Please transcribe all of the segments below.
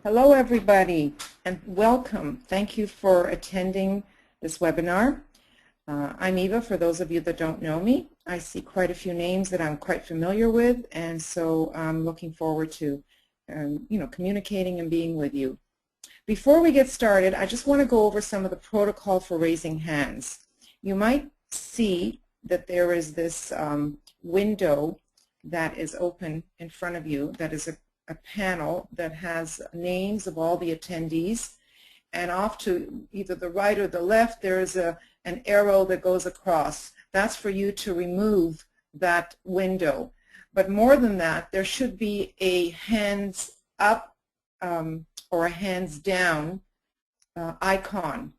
Hello everybody and welcome. Thank you for attending this webinar. I'm Eva, for those of you that don't know me. I see quite a few names that I'm quite familiar with, and so I'm looking forward to communicating and being with you. Before we get started, I just want to go over some of the protocol for raising hands. You might see that there is this window that is open in front of you that is a panel that has names of all the attendees, and off to either the right or the left there is an arrow that goes across. That's for you to remove that window. But more than that, there should be a hands up or a hands down icon.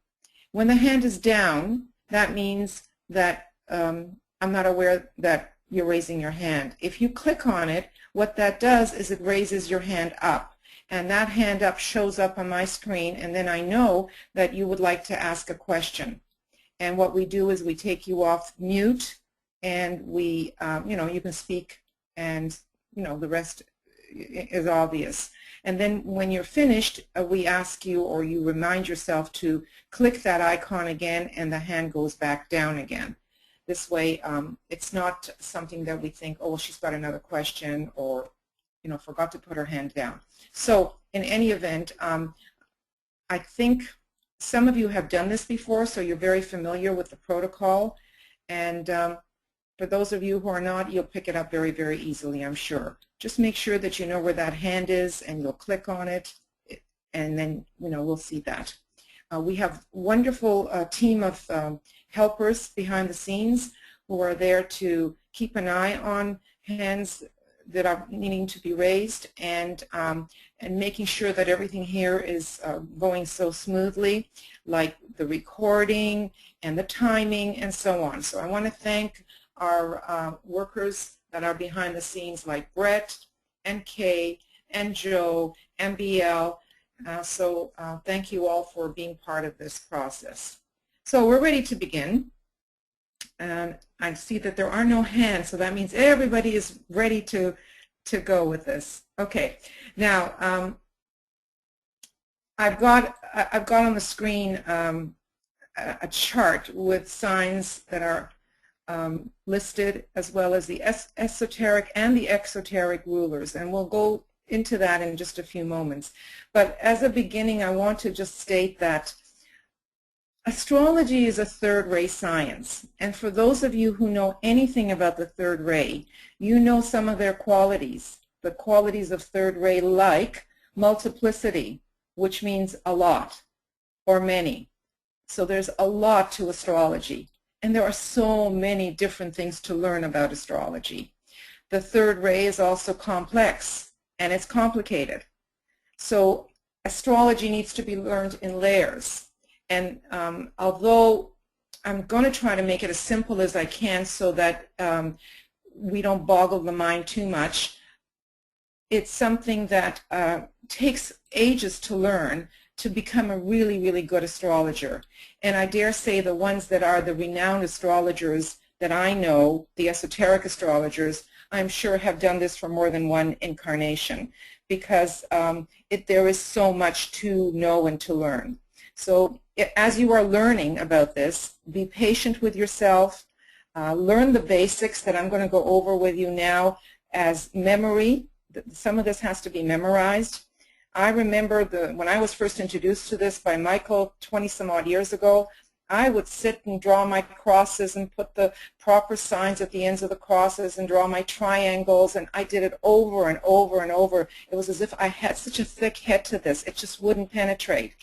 When the hand is down, that means that I'm not aware that you're raising your hand. If you click on it, what that does is it raises your hand up, and that hand up shows up on my screen, and then I know that you would like to ask a question. And what we do is we take you off mute, and we, you can speak, and the rest is obvious. And then when you're finished, we ask you, or you remind yourself to click that icon again, and the hand goes back down again. This way, it's not something that we think, oh, well, she's got another question, or, forgot to put her hand down. So in any event, I think some of you have done this before, so you're very familiar with the protocol. And for those of you who are not, you'll pick it up very, very easily, I'm sure. Just make sure that you know where that hand is, and you'll click on it, and then, we'll see that. We have a wonderful team of helpers behind the scenes who are there to keep an eye on hands that are needing to be raised, and making sure that everything here is going so smoothly, like the recording and the timing and so on. So I want to thank our workers that are behind the scenes, like Brett and Kay and Joe and BL. Thank you all for being part of this process. So we're ready to begin. And I see that there are no hands, so that means everybody is ready to go with this. Okay, now I've got on the screen a chart with signs that are listed, as well as the esoteric and the exoteric rulers, and we'll go into that in just a few moments. But as a beginning, I want to just state that astrology is a third ray science, and for those of you who know anything about the third ray, you know some of their qualities. The qualities of third ray, like multiplicity, which means a lot or many. So there's a lot to astrology, and there are so many different things to learn about astrology. The third ray is also complex, and it's complicated. So astrology needs to be learned in layers. And although I'm going to try to make it as simple as I can so that we don't boggle the mind too much, it's something that takes ages to learn to become a really, really good astrologer. And I dare say the ones that are the renowned astrologers that I know, the esoteric astrologers, I'm sure have done this for more than one incarnation, because there is so much to know and to learn. So as you are learning about this, be patient with yourself. Learn the basics that I'm going to go over with you now as memory. Some of this has to be memorized. I remember when I was first introduced to this by Michael 20-some odd years ago, I would sit and draw my crosses and put the proper signs at the ends of the crosses and draw my triangles, and I did it over and over and over. It was as if I had such a thick head to this. It just wouldn't penetrate.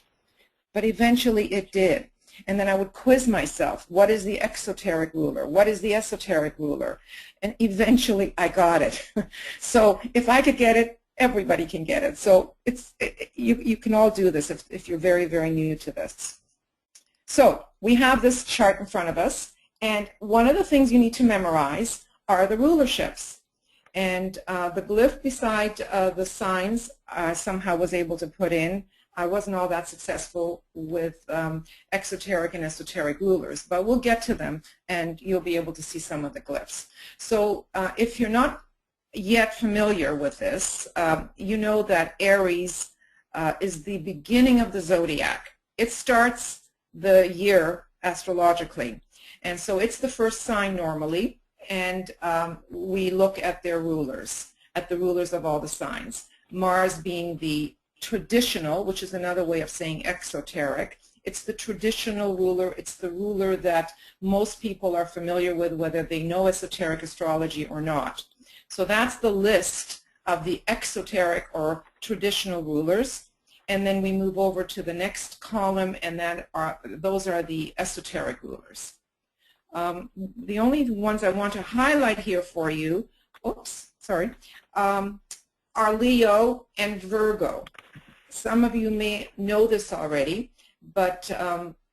But eventually it did. And then I would quiz myself. What is the exoteric ruler? What is the esoteric ruler? And eventually I got it. So if I could get it, everybody can get it. So you can all do this if you're very, very new to this. So we have this chart in front of us, and one of the things you need to memorize are the rulerships. And the glyph beside the signs I somehow was able to put in. I wasn't all that successful with exoteric and esoteric rulers, but we'll get to them, and you'll be able to see some of the glyphs. So if you're not yet familiar with this, you know that Aries is the beginning of the zodiac. It starts the year astrologically. And so it's the first sign normally, and we look at their rulers, at the rulers of all the signs. Mars being the traditional, which is another way of saying exoteric. It's the traditional ruler. It's the ruler that most people are familiar with, whether they know esoteric astrology or not. So that's the list of the exoteric or traditional rulers. And then we move over to the next column, and those are the esoteric rulers. The only ones I want to highlight here for you, are Leo and Virgo. Some of you may know this already, but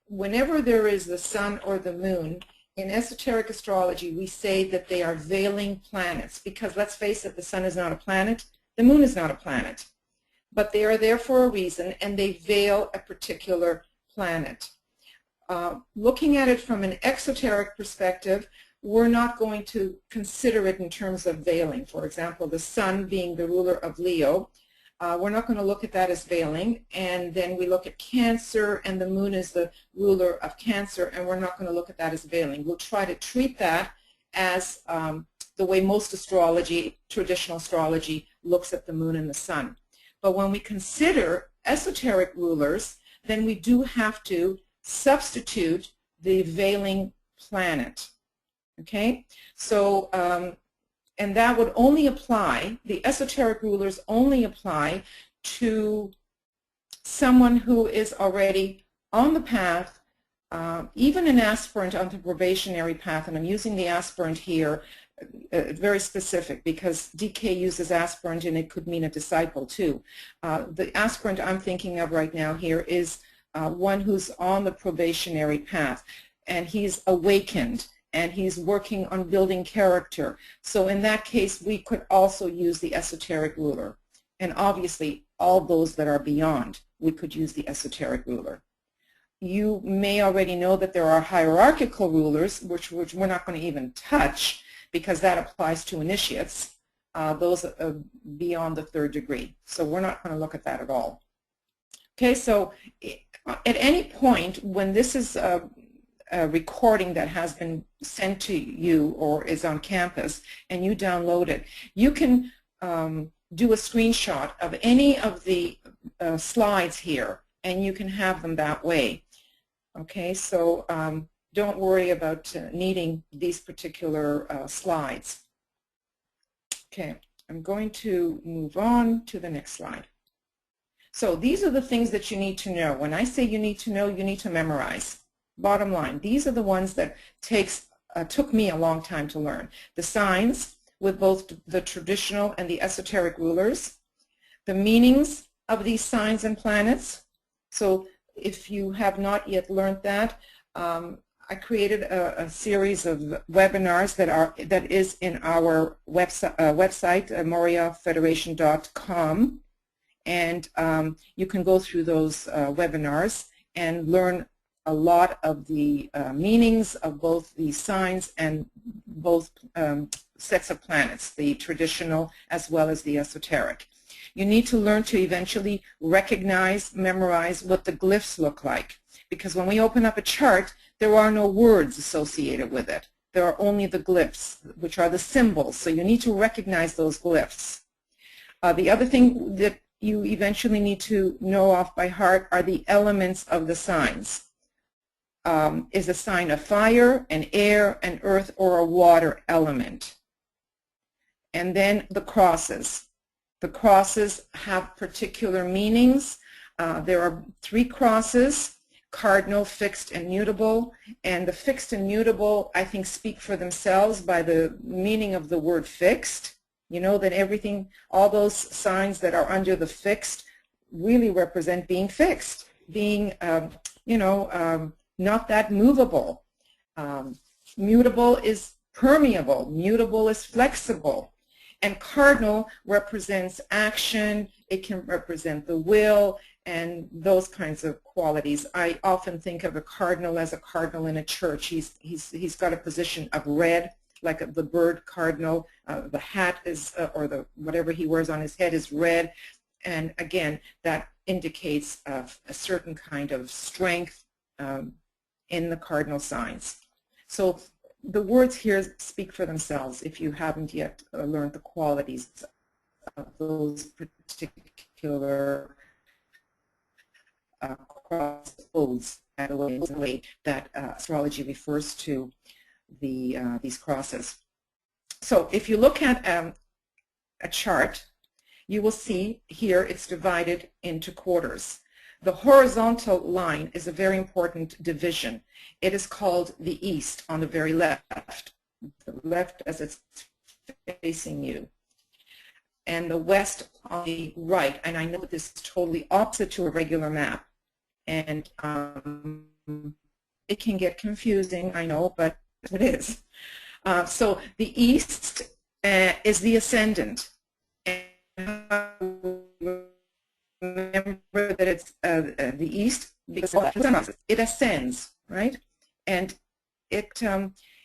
whenever there is the sun or the moon, in esoteric astrology we say that they are veiling planets, because let's face it, the sun is not a planet, the moon is not a planet, but they are there for a reason, and they veil a particular planet. Looking at it from an exoteric perspective, we're not going to consider it in terms of veiling. For example, the sun being the ruler of Leo, we're not going to look at that as veiling. And then we look at Cancer, and the moon is the ruler of Cancer, and we're not going to look at that as veiling. We'll try to treat that as the way most astrology, traditional astrology, looks at the moon and the sun. But when we consider esoteric rulers, then we do have to substitute the veiling planet. Okay, so and that would only apply, the esoteric rulers only apply to someone who is already on the path, even an aspirant on the probationary path, and I'm using the aspirant here, very specific, because DK uses aspirant and it could mean a disciple too. The aspirant I'm thinking of right now here is one who's on the probationary path, and he's awakened, and he's working on building character. So in that case, we could also use the esoteric ruler. And obviously, all those that are beyond, we could use the esoteric ruler. You may already know that there are hierarchical rulers, which we're not going to even touch, because that applies to initiates, those beyond the 3rd degree. So we're not going to look at that at all. Okay, so at any point when this is a recording that has been sent to you or is on campus and you download it, you can do a screenshot of any of the slides here, and you can have them that way. Okay, so don't worry about needing these particular slides. Okay, I'm going to move on to the next slide. So these are the things that you need to know. When I say you need to know, you need to memorize. Bottom line, these are the ones that took me a long time to learn. The signs with both the traditional and the esoteric rulers, the meanings of these signs and planets. So if you have not yet learned that, I created a series of webinars that is in our website, moriafederation.com, and you can go through those webinars and learn a lot of the meanings of both the signs and both sets of planets, the traditional as well as the esoteric. You need to learn to eventually recognize, memorize what the glyphs look like, because when we open up a chart, there are no words associated with it. There are only the glyphs, which are the symbols, so you need to recognize those glyphs. The other thing that you eventually need to know off by heart are the elements of the signs. Is a sign of fire, an air, an earth, or a water element. And then the crosses. The crosses have particular meanings. There are 3 crosses: cardinal, fixed, and mutable. And the fixed and mutable, I think, speak for themselves by the meaning of the word fixed. You know that everything, all those signs that are under the fixed really represent being fixed, being, not that movable. Mutable is permeable. Mutable is flexible. And cardinal represents action. It can represent the will and those kinds of qualities. I often think of a cardinal as a cardinal in a church. He's got a position of red, like the bird cardinal. The hat is, or whatever he wears on his head is red. And again, that indicates a certain kind of strength in the cardinal signs. So the words here speak for themselves if you haven't yet learned the qualities of those particular cross oaths, the way that astrology refers to these crosses. So if you look at a chart, you will see here it's divided into quarters. The horizontal line is a very important division. It is called the east on the very left, as it's facing you, and the west on the right. And I know this is totally opposite to a regular map, and it can get confusing, I know, but it is. So the east is the ascendant. Remember that it's the east because it ascends, right? And it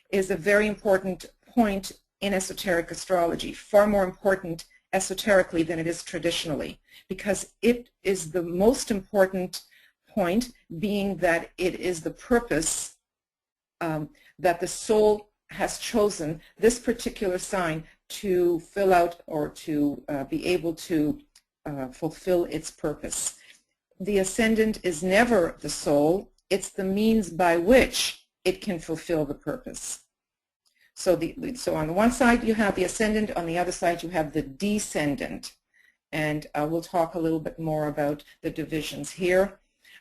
is a very important point in esoteric astrology, far more important esoterically than it is traditionally, because it is the most important point, being that it is the purpose that the soul has chosen this particular sign to fill out or to be able to fulfill its purpose. The ascendant is never the soul, it's the means by which it can fulfill the purpose. So on the one side you have the ascendant, on the other side you have the descendant, and we'll talk a little bit more about the divisions here.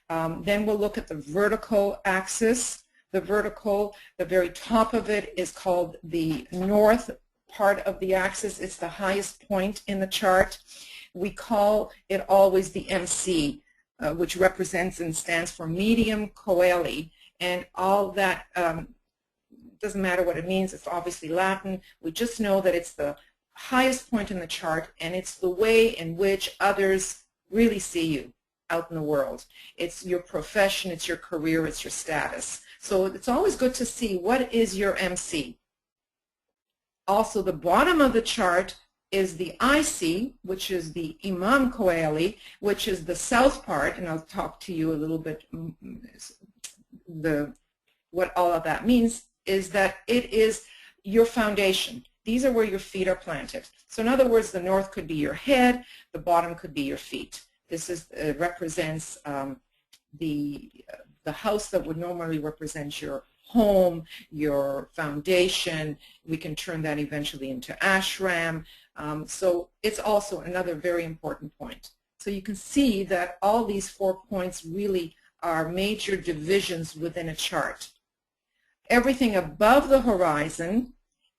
Then we'll look at the vertical axis. The vertical, the very top of it is called the north part of the axis. It's the highest point in the chart. We call it always the MC, which represents and stands for medium coeli, and all that doesn't matter what it means. It's obviously Latin. We just know that it's the highest point in the chart, and it's the way in which others really see you out in the world. It's your profession, it's your career, it's your status. So it's always good to see what is your MC. Also, the bottom of the chart is the IC, which is the Imam Coeli, which is the south part, and I'll talk to you a little bit what all of that means, is that it is your foundation. These are where your feet are planted. So in other words, the north could be your head, the bottom could be your feet. This is represents the house that would normally represent your home, your foundation. We can turn that eventually into ashram. So it's also another very important point. So you can see that all these 4 points really are major divisions within a chart. Everything above the horizon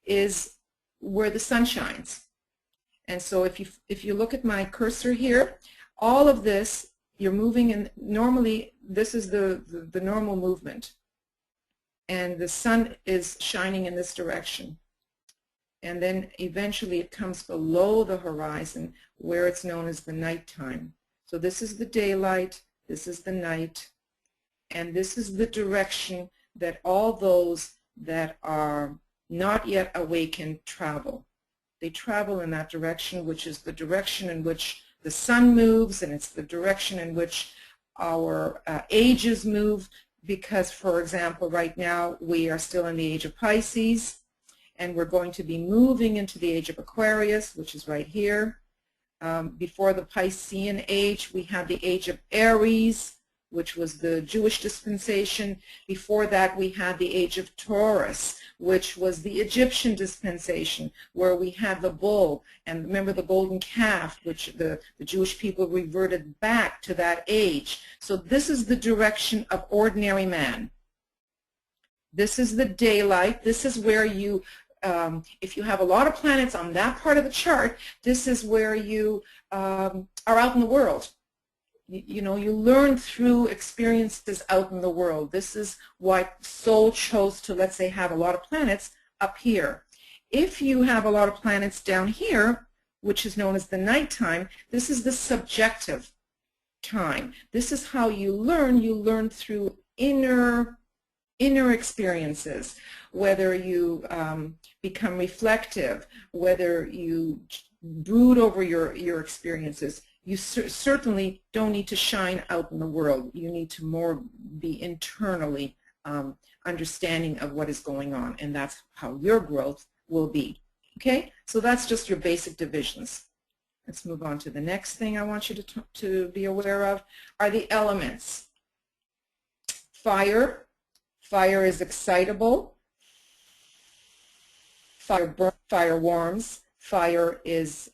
is where the sun shines. And so if you look at my cursor here, all of this, you're moving in, normally this is the normal movement. And the sun is shining in this direction. And then eventually it comes below the horizon where it's known as the nighttime. So this is the daylight, this is the night, and this is the direction that all those that are not yet awakened travel. They travel in that direction, which is the direction in which the sun moves, and it's the direction in which our ages move, because, for example, right now we are still in the age of Pisces, and we're going to be moving into the age of Aquarius, which is right here. Before the Piscean age, we had the age of Aries, which was the Jewish dispensation. Before that, we had the age of Taurus, which was the Egyptian dispensation, where we had the bull, and remember the golden calf, which the Jewish people reverted back to that age. So this is the direction of ordinary man. This is the daylight. This is where you, if you have a lot of planets on that part of the chart, this is where you are out in the world. You know, you learn through experiences out in the world. This is why soul chose to, let's say, have a lot of planets up here. If you have a lot of planets down here, which is known as the nighttime, this is the subjective time. This is how you learn. You learn through inner experiences, whether you become reflective, whether you brood over your experiences. you certainly don't need to shine out in the world. You need to more be internally understanding of what is going on, and that's how your growth will be. Okay, so that's just your basic divisions. Let's move on to the next thing I want you to be aware of are the elements. Fire. Fire is excitable. Fire burns. Fire warms. Fire is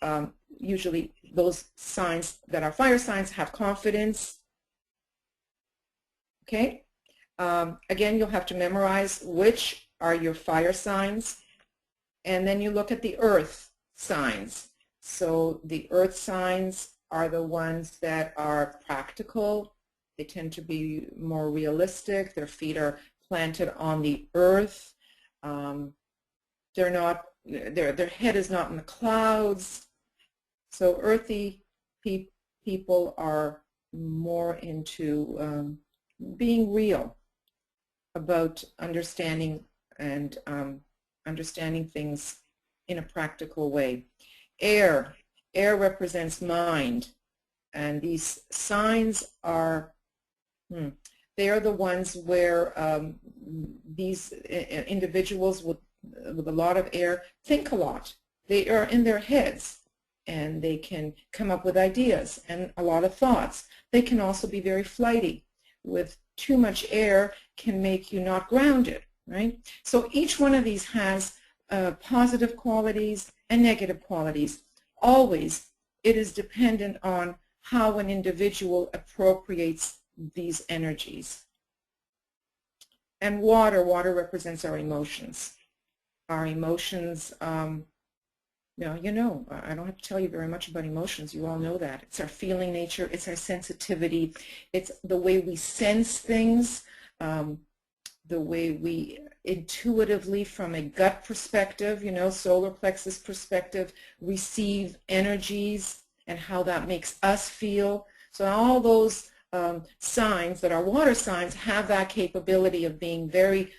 usually those signs that are fire signs have confidence. Okay. Again, you'll have to memorize which are your fire signs. And then you look at the earth signs. So the earth signs are the ones that are practical. They tend to be more realistic. Their feet are planted on the earth. They're not, their head is not in the clouds. So earthy people are more into being real about understanding and understanding things in a practical way. Air represents mind, and these signs are, they are the ones where these individuals with a lot of air think a lot. They are in their heads, and they can come up with ideas and a lot of thoughts. They can also be very flighty. With too much air can make you not grounded, right? So each one of these has positive qualities and negative qualities. Always, it is dependent on how an individual appropriates these energies. And water represents our emotions. Our emotions, you know, I don't have to tell you very much about emotions. You all know that. It's our feeling nature. It's our sensitivity. It's the way we sense things, the way we intuitively, from a gut perspective, you know, solar plexus perspective, receive energies and how that makes us feel. So all those signs that are water signs have that capability of being very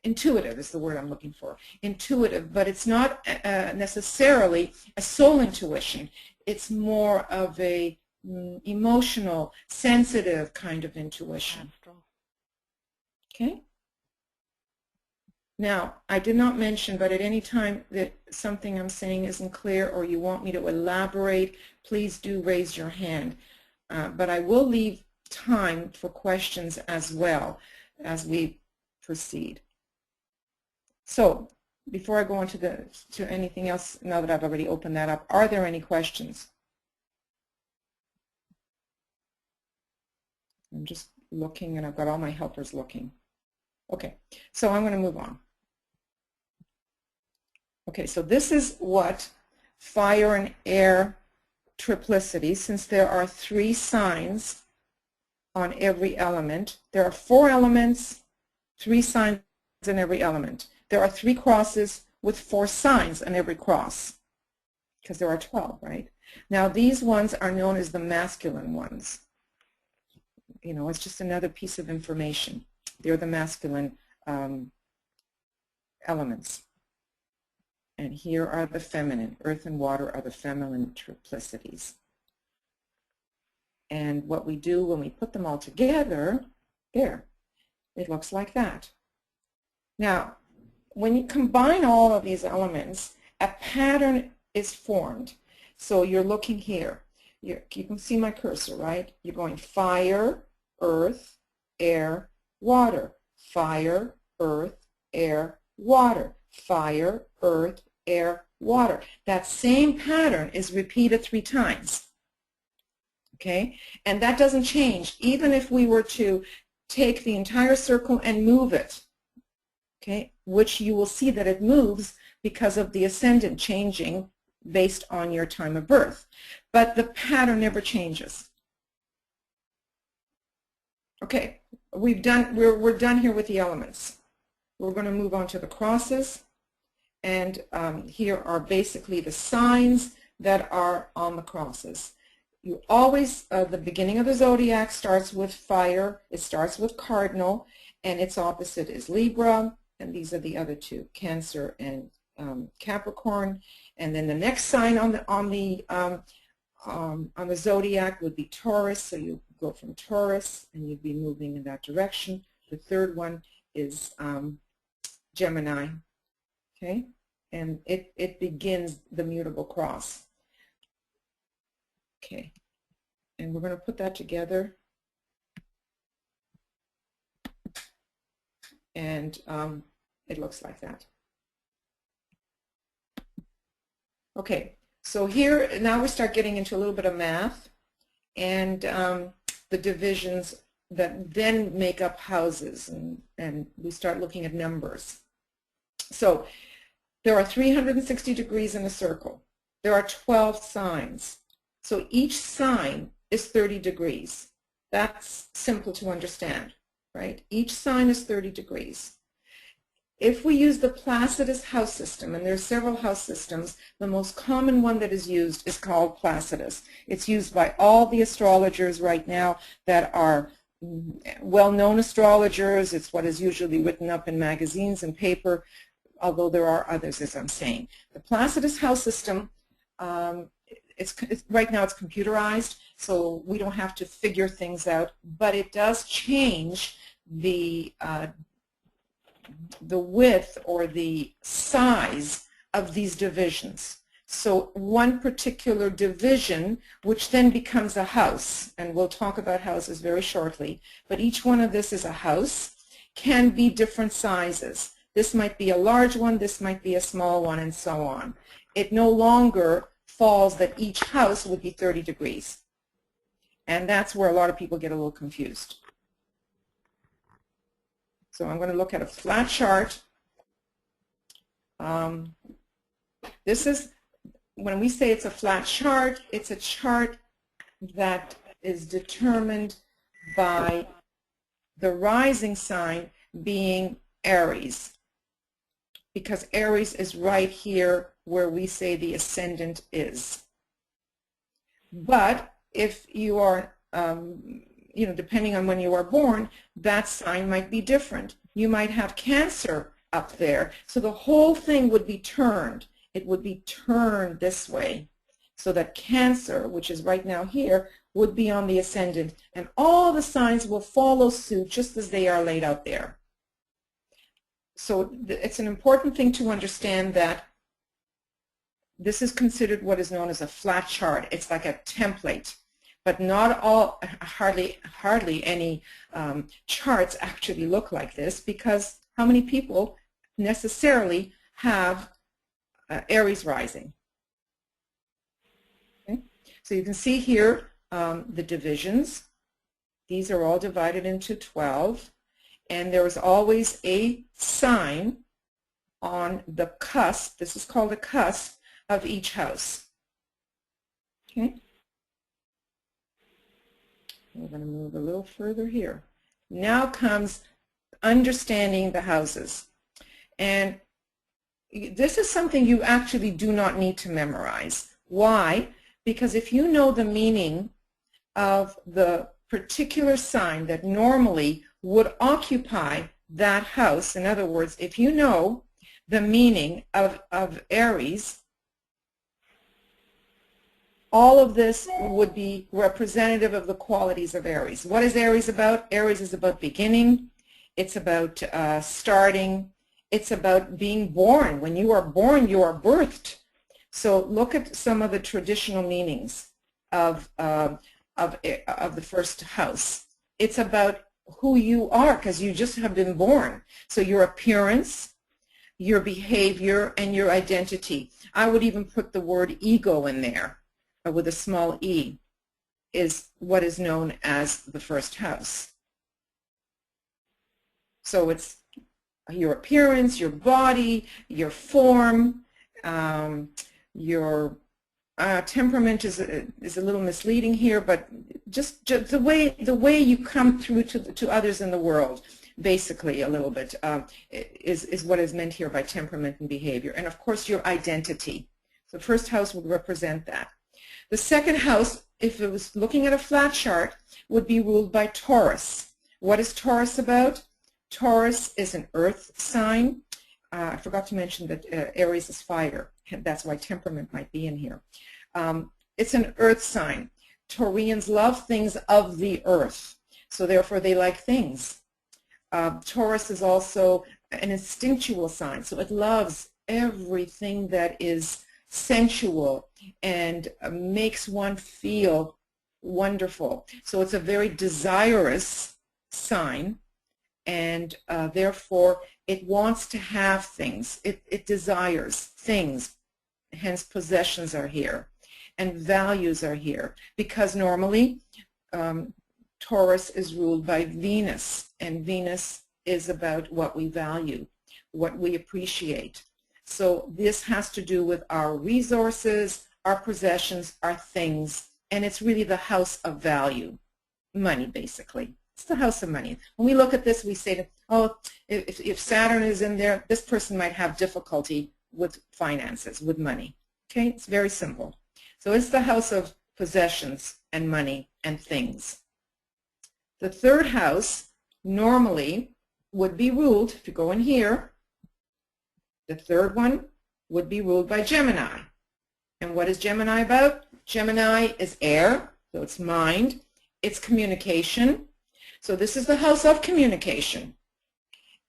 intuitive is the word I'm looking for. Intuitive, but it's not necessarily a soul intuition. It's more of a emotional, sensitive kind of intuition. Okay? Now, I did not mention, but at any time that something I'm saying isn't clear or you want me to elaborate, please do raise your hand. But I will leave time for questions as well as we proceed. So, before I go on to anything else, now that I've already opened that up, are there any questions? I'm just looking, and I've got all my helpers looking. Okay, so I'm going to move on. Okay, so this is what fire and air triplicity, since there are 3 signs on every element. There are 4 elements, 3 signs in every element. There are 3 crosses with 4 signs on every cross, because there are 12, right? Now these ones are known as the masculine ones. You know, it's just another piece of information. They're the masculine elements. And here are the feminine. Earth and water are the feminine triplicities. And what we do when we put them all together, there, it looks like that. Now, when you combine all of these elements, a pattern is formed. So you're looking here. You can see my cursor, right? You're going fire, earth, air, water. Fire, earth, air, water. Fire, earth, air, water. That same pattern is repeated 3 times. Okay? And that doesn't change, even if we were to take the entire circle and move it. Okay? Which you will see that it moves because of the ascendant changing based on your time of birth. But the pattern never changes. Okay, we're done here with the elements. We're going to move on to the crosses, and here are basically the signs that are on the crosses. You always, the beginning of the zodiac starts with fire, it starts with cardinal, and its opposite is Libra, and these are the other 2, Cancer and Capricorn, and then the next sign on the zodiac would be Taurus. So you go from Taurus, and you'd be moving in that direction. The third one is Gemini. Okay, and it begins the mutable cross. Okay, and we're going to put that together. And it looks like that. Okay, so here now we start getting into a little bit of math and the divisions that then make up houses, and we start looking at numbers. So there are 360 degrees in a circle. There are 12 signs. So each sign is 30 degrees. That's simple to understand, right? Each sign is 30 degrees. If we use the Placidus house system, and there are several house systems, the most common one that is used is called Placidus. It's used by all the astrologers right now that are well-known astrologers. It's what is usually written up in magazines and paper, although there are others, as I'm saying. The Placidus house system, right now it's computerized, so we don't have to figure things out, but it does change the width or the size of these divisions. So one particular division, which then becomes a house, and we'll talk about houses very shortly, but each one of this is a house, can be different sizes. This might be a large one, this might be a small one, and so on. It no longer falls that each house would be 30 degrees. And that's where a lot of people get a little confused. So I'm going to look at a flat chart. This is, when we say it's a flat chart, it's a chart that is determined by the rising sign being Aries, because Aries is right here where we say the ascendant is. But if you are depending on when you are born, that sign might be different. You might have Cancer up there, so the whole thing would be turned. It would be turned this way, so that Cancer, which is right now here, would be on the ascendant, and all the signs will follow suit just as they are laid out there. So it's an important thing to understand that this is considered what is known as a flat chart. It's like a template. But not all, hardly any charts actually look like this, because how many people necessarily have Aries rising? Okay. So you can see here the divisions. These are all divided into 12, and there is always a sign on the cusp. This is called the cusp of each house. Okay. We're going to move a little further here. Now comes understanding the houses. And this is something you actually do not need to memorize. Why? Because if you know the meaning of the particular sign that normally would occupy that house, in other words, if you know the meaning of Aries, all of this would be representative of the qualities of Aries. What is Aries about? Aries is about beginning. It's about starting. It's about being born. When you are born, you are birthed. So look at some of the traditional meanings of the first house. It's about who you are, because you just have been born. So your appearance, your behavior, and your identity. I would even put the word ego in there, with a small e, is what is known as the first house. So it's your appearance, your body, your form, your temperament is a little misleading here, but just the way you come through to others in the world, basically a little bit, is what is meant here by temperament and behavior. And of course your identity. So the first house would represent that. The second house, if it was looking at a flat chart, would be ruled by Taurus. What is Taurus about? Taurus is an earth sign. I forgot to mention that Aries is fire. That's why temperament might be in here. It's an earth sign. Taurians love things of the earth, so therefore they like things. Taurus is also an instinctual sign, so it loves everything that is sensual and makes one feel wonderful. So it's a very desirous sign, and therefore it wants to have things. It desires things, hence possessions are here, and values are here, because normally Taurus is ruled by Venus, and Venus is about what we value, what we appreciate. So this has to do with our resources, our possessions, our things, and it's really the house of value, money basically. It's the house of money. When we look at this, we say, oh, if Saturn is in there, this person might have difficulty with finances, with money. Okay, it's very simple. So it's the house of possessions and money and things. The third house normally would be ruled, if you go in here, the third one would be ruled by Gemini. And what is Gemini about? Gemini is air, so it's mind, it's communication. So this is the house of communication.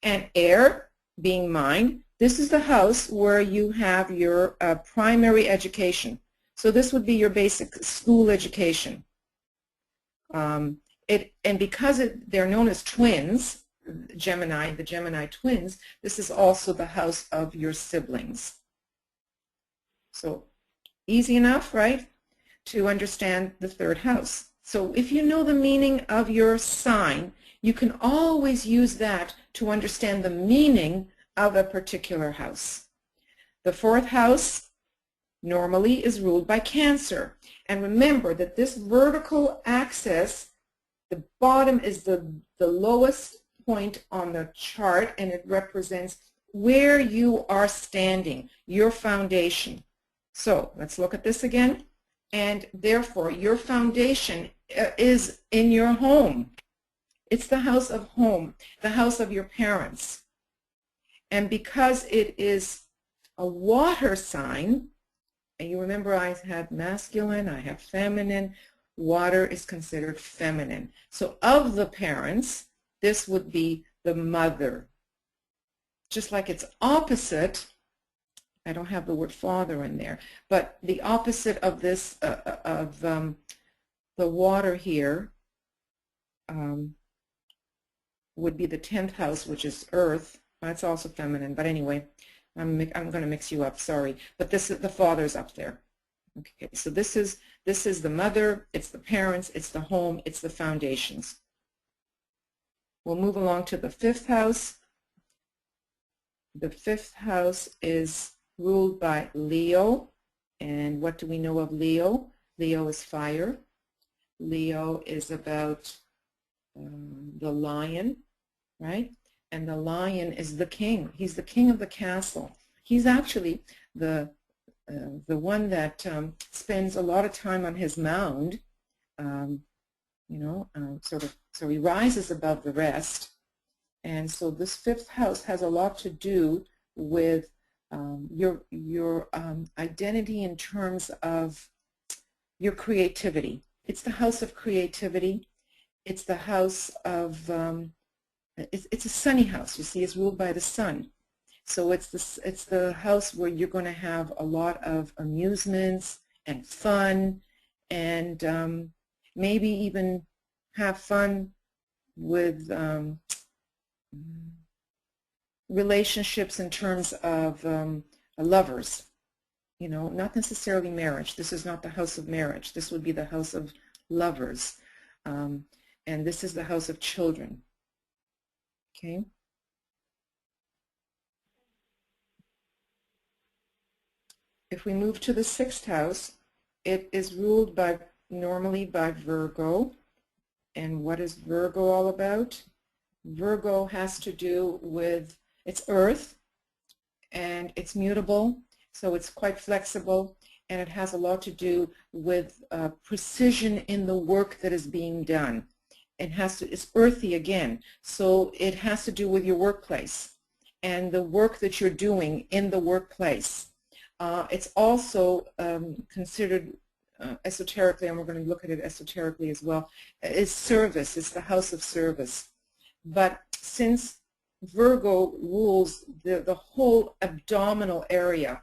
And air, being mind, this is the house where you have your primary education. So this would be your basic school education. And because they're known as twins, Gemini, the Gemini twins, this is also the house of your siblings. So easy enough, right, to understand the third house. So if you know the meaning of your sign, you can always use that to understand the meaning of a particular house. The fourth house normally is ruled by Cancer. And remember that this vertical axis, the bottom is the lowest point on the chart, and it represents where you are standing, your foundation. So let's look at this again. And therefore, your foundation is in your home. It's the house of home, the house of your parents. And because it is a water sign, and you remember I had masculine, I have feminine, water is considered feminine. So of the parents, this would be the mother. Just like it's opposite, I don't have the word father in there, but the opposite of this, the water here, would be the 10th house, which is earth. That's also feminine, but anyway, I'm going to mix you up, sorry. But this is the father's up there. Okay, so this is the mother, it's the parents, it's the home, it's the foundations. We'll move along to the 5th house. The 5th house is ruled by Leo. And what do we know of Leo? Leo is fire. Leo is about the lion, right? And the lion is the king. He's the king of the castle. He's actually the one that spends a lot of time on his mound, so he rises above the rest. And so this 5th house has a lot to do with your identity in terms of your creativity. It's the house of creativity. It's the house of, it's a sunny house. You see, it's ruled by the sun. So it's the house where you're going to have a lot of amusements and fun, and maybe even have fun with relationships in terms of lovers. You know, not necessarily marriage. This is not the house of marriage. This would be the house of lovers. And this is the house of children. Okay. If we move to the 6th house, it is ruled by normally by Virgo. And what is Virgo all about? Virgo has to do with, it's earth, and it's mutable, so it's quite flexible, and it has a lot to do with precision in the work that is being done. It's earthy again, so it has to do with your workplace. and the work that you're doing in the workplace. It's also considered esoterically, and we're going to look at it esoterically as well, is service. It's the house of service. But since Virgo rules the whole abdominal area,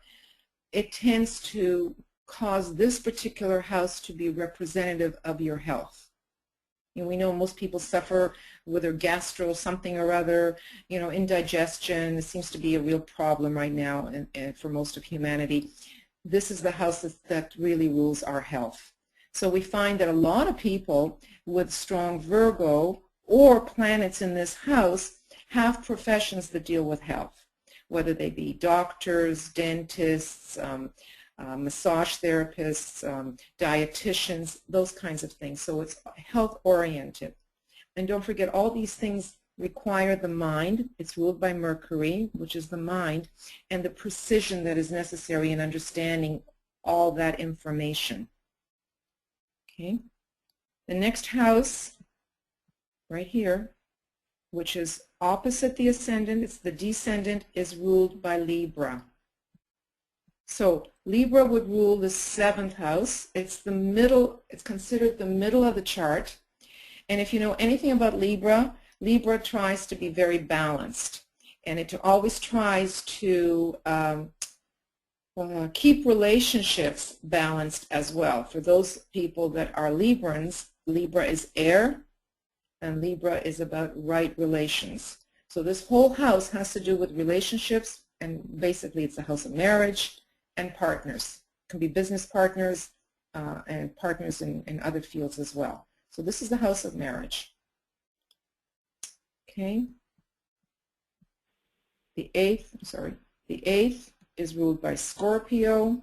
it tends to cause this particular house to be representative of your health. And we know most people suffer with their gastro something or other, indigestion. It seems to be a real problem right now and for most of humanity. This is the house that really rules our health. So we find that a lot of people with strong Virgo or planets in this house have professions that deal with health, whether they be doctors, dentists, massage therapists, dietitians, those kinds of things. So it's health oriented. And don't forget, all these things require the mind. It's ruled by Mercury, which is the mind, and the precision that is necessary in understanding all that information. Okay. The next house, right here, which is opposite the ascendant, it's the descendant, is ruled by Libra. So Libra would rule the 7th house. It's the middle, it's considered the middle of the chart. And if you know anything about Libra, Libra tries to be very balanced. And it always tries to keep relationships balanced as well. For those people that are Librans, Libra is air, and Libra is about right relations. So this whole house has to do with relationships, and basically it's the house of marriage and partners. It can be business partners and partners in other fields as well. So this is the house of marriage. Okay. The eighth is ruled by Scorpio.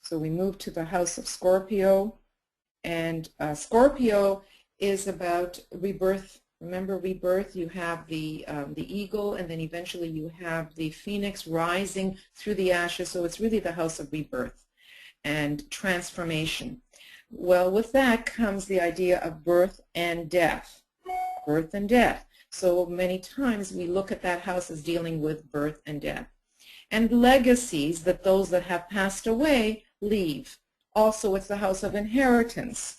So we move to the house of Scorpio, and Scorpio is about rebirth. Remember rebirth, you have the eagle, and then eventually you have the phoenix rising through the ashes. So it's really the house of rebirth and transformation. Well, with that comes the idea of birth and death. Birth and death. So many times we look at that house as dealing with birth and death. And legacies that those that have passed away leave. Also, it's the house of inheritance.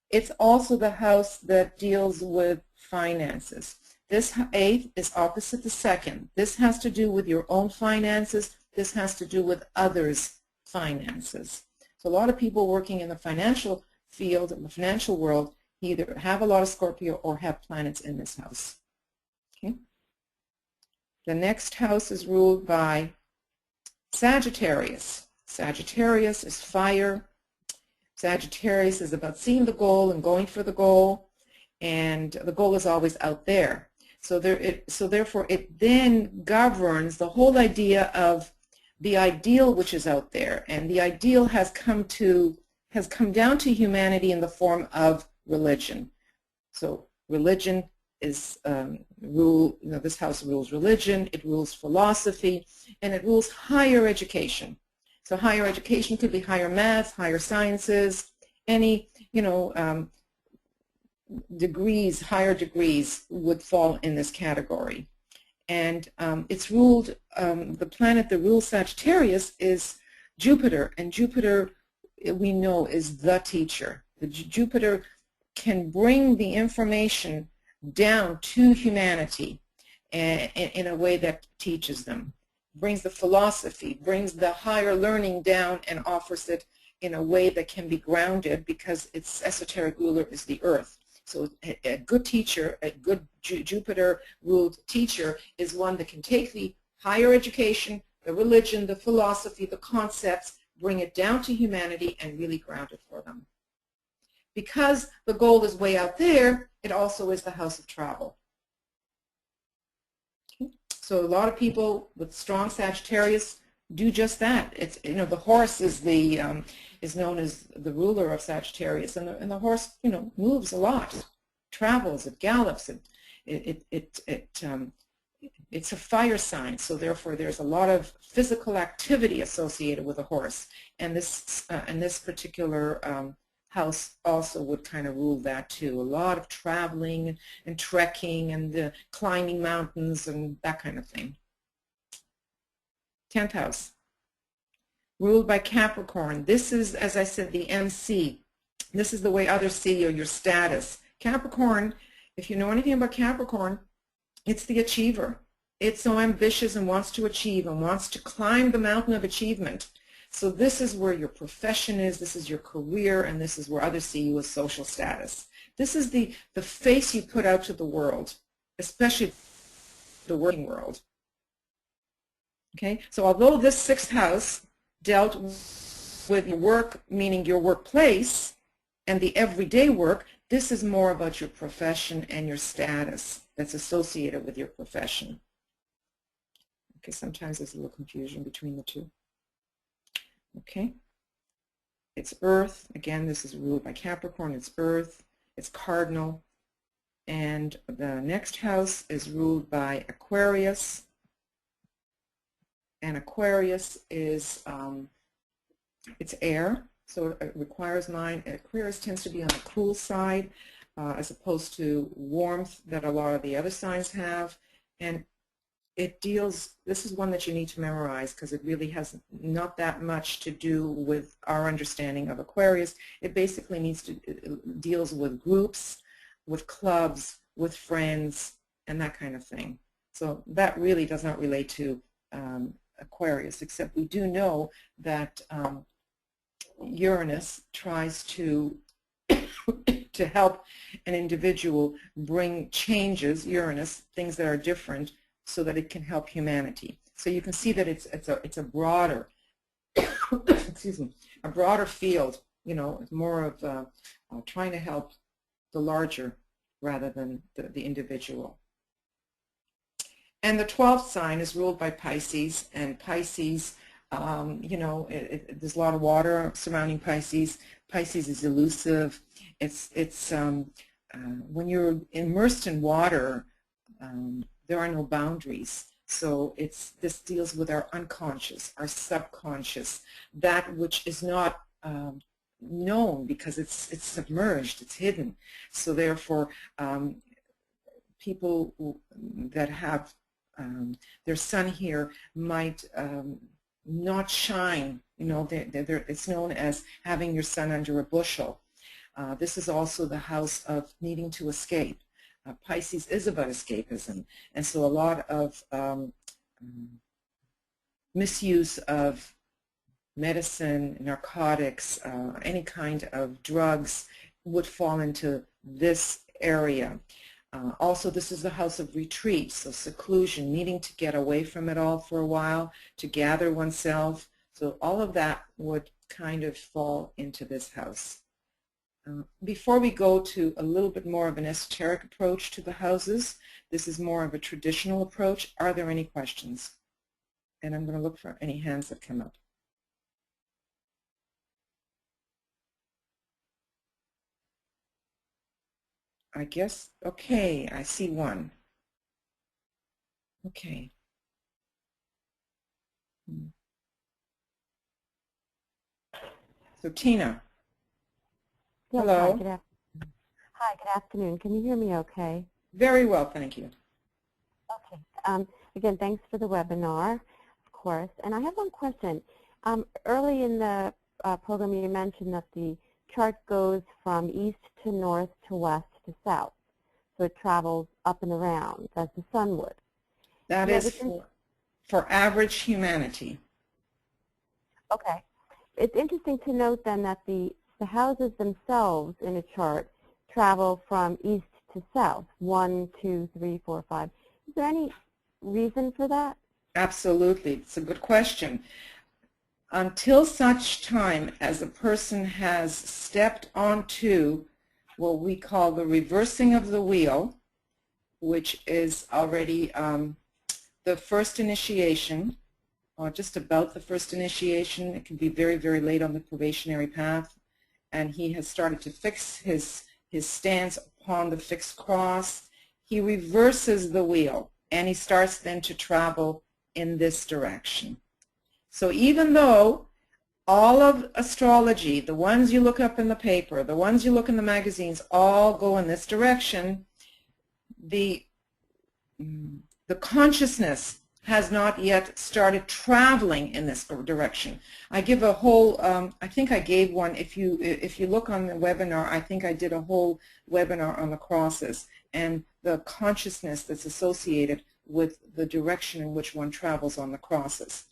It's also the house that deals with finances. This 8th is opposite the 2nd. This has to do with your own finances. This has to do with others' finances. So a lot of people working in the financial field, in the financial world, either have a lot of Scorpio or have planets in this house. Okay. The next house is ruled by Sagittarius. Sagittarius is fire. Sagittarius is about seeing the goal and going for the goal, and the goal is always out there. So therefore it then governs the whole idea of the ideal which is out there, and the ideal has come down to humanity in the form of religion. So religion is this house rules religion, it rules philosophy, and it rules higher education. So higher education could be higher math, higher sciences, any degrees, higher degrees would fall in this category. And it's ruled, the planet that rules Sagittarius is Jupiter, and Jupiter we know is the teacher. Jupiter can bring the information down to humanity in a way that teaches them, brings the philosophy, brings the higher learning down and offers it in a way that can be grounded, because its esoteric ruler is the earth. So a good teacher, a good Jupiter-ruled teacher is one that can take the higher education, the religion, the philosophy, the concepts, bring it down to humanity and really ground it for them. Because the goal is way out there, it also is the house of travel. Okay. So a lot of people with strong Sagittarius do just that. It's the horse is is known as the ruler of Sagittarius, and the horse moves a lot, travels, it gallops, it's a fire sign, so therefore there's a lot of physical activity associated with a horse, and this particular house also would kind of rule that too. A lot of traveling and trekking and climbing mountains and that kind of thing. 10th house, ruled by Capricorn. This is, as I said, the MC. This is the way others see you, your status. Capricorn, if you know anything about Capricorn, it's the achiever. It's so ambitious and wants to achieve and wants to climb the mountain of achievement. So this is where your profession is, this is your career, and this is where others see you as social status. This is the face you put out to the world, especially the working world. Okay, so although this 6th house dealt with your work, meaning your workplace, and the everyday work, this is more about your profession and your status that's associated with your profession. Okay, sometimes there's a little confusion between the two. Okay, it's Earth. Again, this is ruled by Capricorn. It's Earth. It's cardinal. And the next house is ruled by Aquarius. And Aquarius is, it's air, so it requires mind. Aquarius tends to be on the cool side as opposed to warmth that a lot of the other signs have. And it deals, this is one that you need to memorize because it really has not that much to do with our understanding of Aquarius. It basically it deals with groups, with clubs, with friends, and that kind of thing. So that really does not relate to Aquarius, except we do know that Uranus tries to help an individual bring changes, Uranus, things that are different, so that it can help humanity. So you can see that it's a broader, excuse me, a broader field. You know, it's more of trying to help the larger rather than the individual. And the 12th sign is ruled by Pisces, and Pisces, you know, there's a lot of water surrounding Pisces. Pisces is elusive. It's when you're immersed in water, there are no boundaries. So this deals with our unconscious, our subconscious, that which is not known because it's submerged, it's hidden. So therefore, people that have their sun here might not shine. You know, it's known as having your sun under a bushel. This is also the house of needing to escape. Pisces is about escapism, and so a lot of misuse of medicine, narcotics, any kind of drugs would fall into this area. Also, this is the house of retreat, so seclusion, needing to get away from it all for a while, to gather oneself. So all of that would kind of fall into this house. Before we go to a little bit more of an esoteric approach to the houses, this is more of a traditional approach. Are there any questions? And I'm going to look for any hands that come up. I guess, okay, I see one. Okay. So Tina. Yes, Hello. Hi, good afternoon. Can you hear me okay? Very well, thank you. Okay. Again, thanks for the webinar, of course. And I have one question. Early in the program, you mentioned that the chart goes from east to north to west to south. So it travels up and around, as the sun would. That is for average humanity. Okay. It's interesting to note then that the houses themselves in a chart travel from east to south, 1, 2, 3, 4, 5. Is there any reason for that? Absolutely. It's a good question. Until such time as a person has stepped onto what we call the reversing of the wheel, which is already the first initiation, or just about the first initiation. It can be very, very late on the probationary path. And he has started to fix his stance upon the fixed cross. He reverses the wheel, and he starts then to travel in this direction. So even though all of astrology, the ones you look up in the paper, the ones you look in the magazines, all go in this direction. The consciousness has not yet started traveling in this direction. I give a whole, I think I gave one, if you look on the webinar, I think I did a whole webinar on the crosses and the consciousness that's associated with the direction in which one travels on the crosses.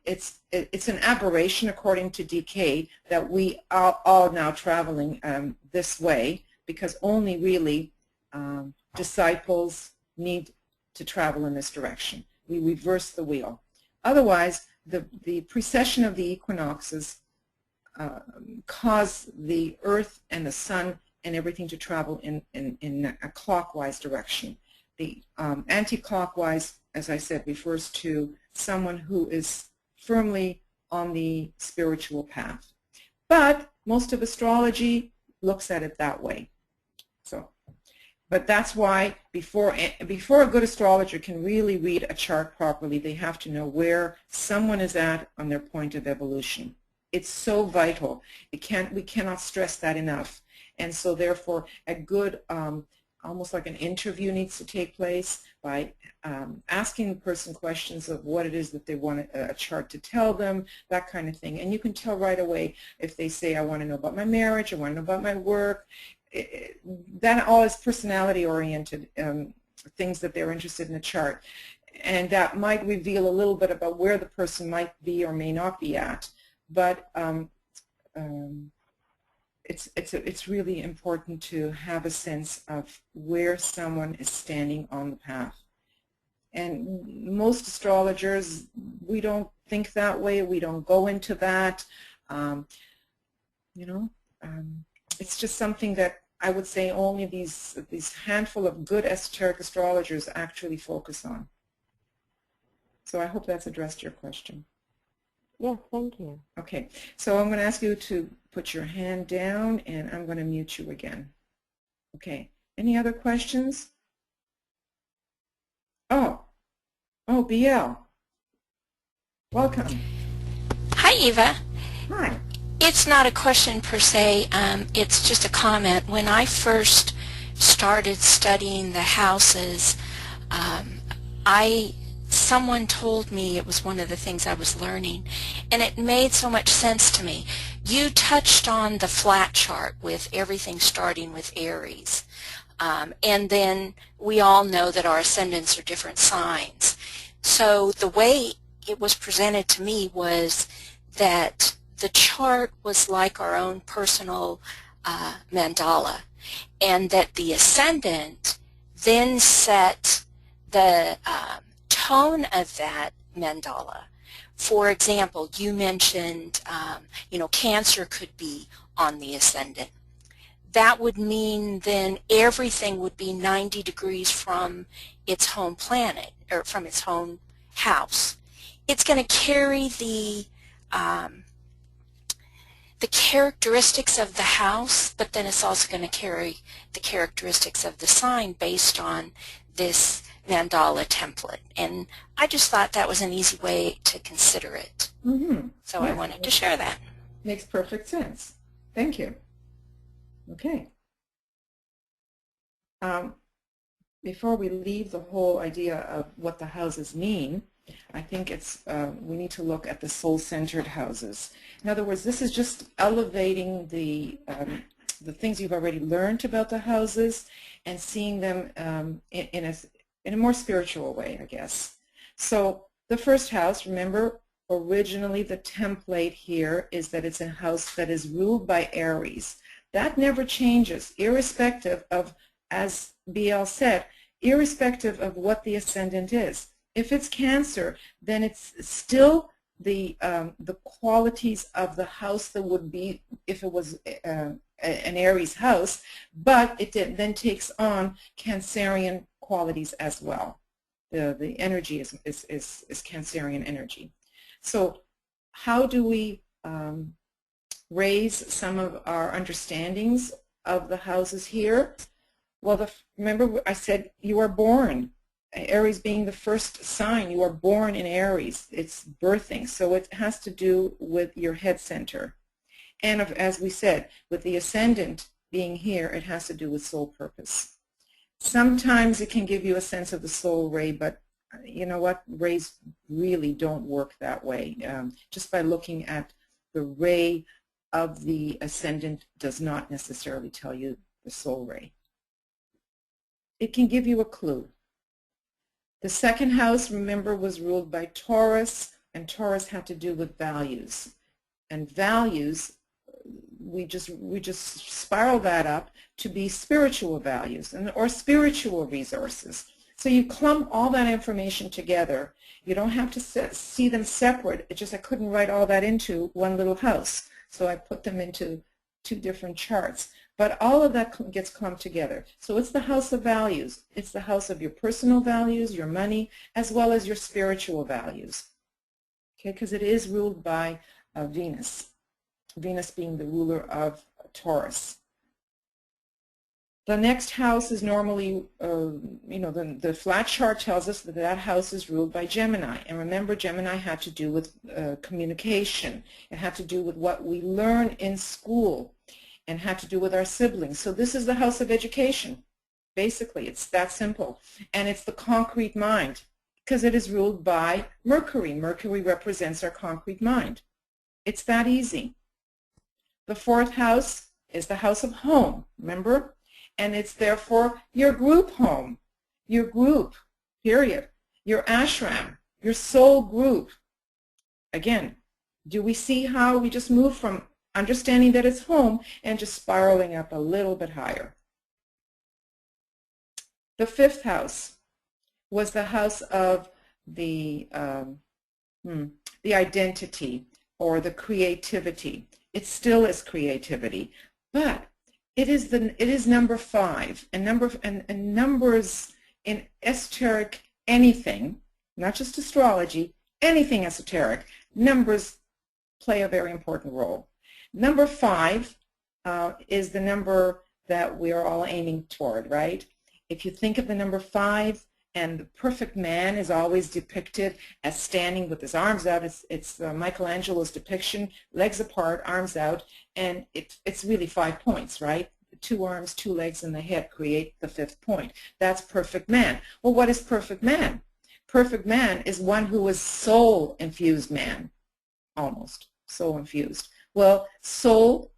It's an aberration according to DK that we are all now traveling this way, because only really disciples need to travel in this direction. We reverse the wheel. Otherwise, the precession of the equinoxes cause the Earth and the Sun and everything to travel in a clockwise direction. The anti-clockwise, as I said, refers to someone who is firmly on the spiritual path. But most of astrology looks at it that way. But that's why before a good astrologer can really read a chart properly, they have to know where someone is at on their point of evolution. It's so vital. We cannot stress that enough. And so therefore a good, almost like an interview needs to take place by asking the person questions of what it is that they want a chart to tell them, that kind of thing. And you can tell right away if they say, I want to know about my marriage, I want to know about my work. That all is personality-oriented things that they're interested in a chart, and that might reveal a little bit about where the person might be or may not be at. But it's really important to have a sense of where someone is standing on the path. And most astrologers, we don't think that way. We don't go into that. It's just something that I would say only these handful of good esoteric astrologers actually focus on. So I hope that's addressed your question. Yes, thank you. Okay, so I'm going to ask you to put your hand down, and I'm going to mute you again. Okay, any other questions? Oh, BL. Welcome. Hi, Eva. Hi. It's not a question per se, it's just a comment. When I first started studying the houses, someone told me it was one of the things I was learning, and it made so much sense to me. You touched on the flat chart with everything starting with Aries, and then we all know that our ascendants are different signs. So the way it was presented to me was that the chart was like our own personal mandala, and that the ascendant then set the tone of that mandala. For example, you mentioned, Cancer could be on the ascendant. That would mean then everything would be 90 degrees from its home planet, or from its home house. It's going to carry the characteristics of the house, but then it's also going to carry the characteristics of the sign based on this mandala template. And I just thought that was an easy way to consider it. Mm-hmm. So yeah, I wanted to share that. Makes perfect sense. Thank you. Okay. Before we leave the whole idea of what the houses mean, I think we need to look at the soul-centered houses. In other words, this is just elevating the things you've already learned about the houses and seeing them in a more spiritual way, I guess. So the first house, remember, originally the template here is that it's a house that is ruled by Aries. That never changes, irrespective of, as BL said, irrespective of what the ascendant is. If it's Cancer, then it's still the qualities of the house that would be if it was an Aries house, but it then takes on Cancerian qualities as well. The energy is Cancerian energy. So how do we raise some of our understandings of the houses here? Well, remember I said you are born Aries being the first sign. You are born in Aries. It's birthing, so it has to do with your head center. And as we said, with the ascendant being here, it has to do with soul purpose. Sometimes it can give you a sense of the soul ray, but you know what? Rays really don't work that way. Just by looking at the ray of the ascendant does not necessarily tell you the soul ray. It can give you a clue. The second house, remember, was ruled by Taurus, and Taurus had to do with values. And values, we just spiral that up to be spiritual values or spiritual resources. So you clump all that information together. You don't have to see them separate. It's just I couldn't write all that into one little house. So I put them into 2 different charts. But all of that gets clumped together. So it's the house of values. It's the house of your personal values, your money, as well as your spiritual values. Okay, because it is ruled by Venus. Venus being the ruler of Taurus. The next house is normally, the flat chart tells us that that house is ruled by Gemini. And remember, Gemini had to do with communication. It had to do with what we learn in school and had to do with our siblings. So this is the house of education. Basically, it's that simple. And it's the concrete mind because it is ruled by Mercury. Mercury represents our concrete mind. It's that easy. The fourth house is the house of home, remember? And it's therefore your group home, your group, period, your ashram, your soul group. Again, do we see how we just move from understanding that it's home and just spiraling up a little bit higher? The fifth house was the house of the identity or the creativity. It still is creativity, but it is number 5, and numbers in esoteric anything, not just astrology, anything esoteric, numbers play a very important role. Number 5 is the number that we are all aiming toward, right? If you think of the number 5, and the perfect man is always depicted as standing with his arms out. It's Michelangelo's depiction, legs apart, arms out, and it's really 5 points, right? 2 arms, 2 legs, and the head create the 5th point. That's perfect man. Well, what is perfect man? Perfect man is one who is soul-infused man, almost soul-infused. Well, soul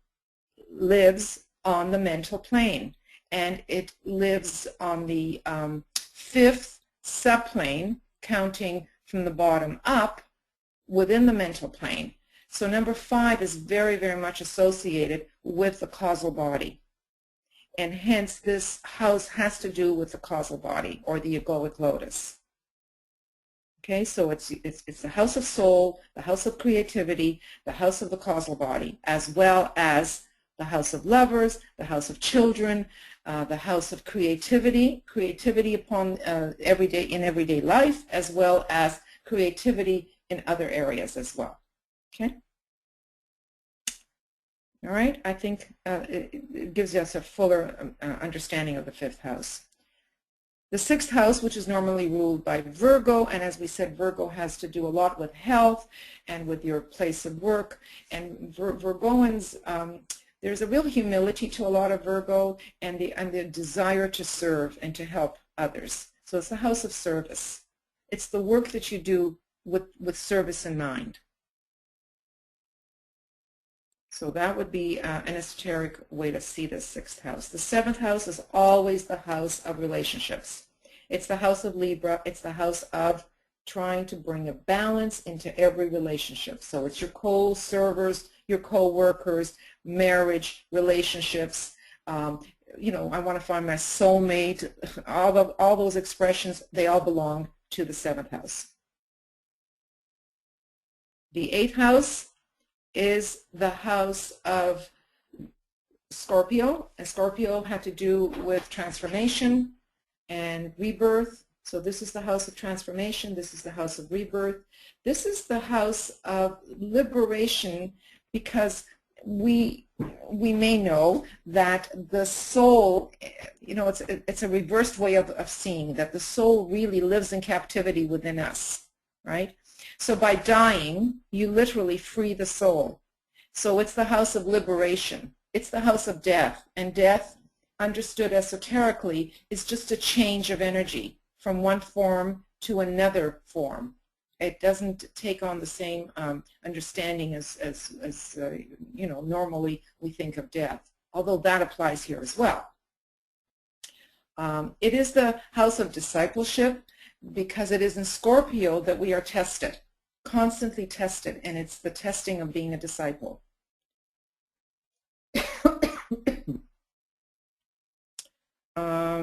lives on the mental plane, and it lives on the 5th subplane, counting from the bottom up within the mental plane. So number 5 is very, very much associated with the causal body. And hence this house has to do with the causal body or the egoic lotus. Okay, so it's the house of soul, the house of creativity, the house of the causal body, as well as the house of lovers, the house of children, the house of creativity upon everyday life, as well as creativity in other areas as well. Okay. All right. I think it gives us a fuller understanding of the 5th house. The 6th house, which is normally ruled by Virgo, and as we said, Virgo has to do a lot with health and with your place of work. And Virgoans, there's a real humility to a lot of Virgo, and the desire to serve and to help others. So it's the house of service. It's the work that you do with service in mind. So that would be an esoteric way to see this 6th house. The 7th house is always the house of relationships. It's the house of Libra. It's the house of trying to bring a balance into every relationship. So it's your co-servers, your co-workers, marriage, relationships. You know, I want to find my soulmate. All those expressions, they all belong to the 7th house. The 8th house is the house of Scorpio, and Scorpio had to do with transformation and rebirth. So this is the house of transformation. This is the house of rebirth. This is the house of liberation, because we may know that the soul, it's a reversed way of seeing that the soul really lives in captivity within us, right? So by dying, you literally free the soul. So it's the house of liberation. It's the house of death. And death, understood esoterically, is just a change of energy from one form to another form. It doesn't take on the same understanding as normally we think of death, although that applies here as well. It is the house of discipleship because it is in Scorpio that we are tested, constantly tested, and it's the testing of being a disciple.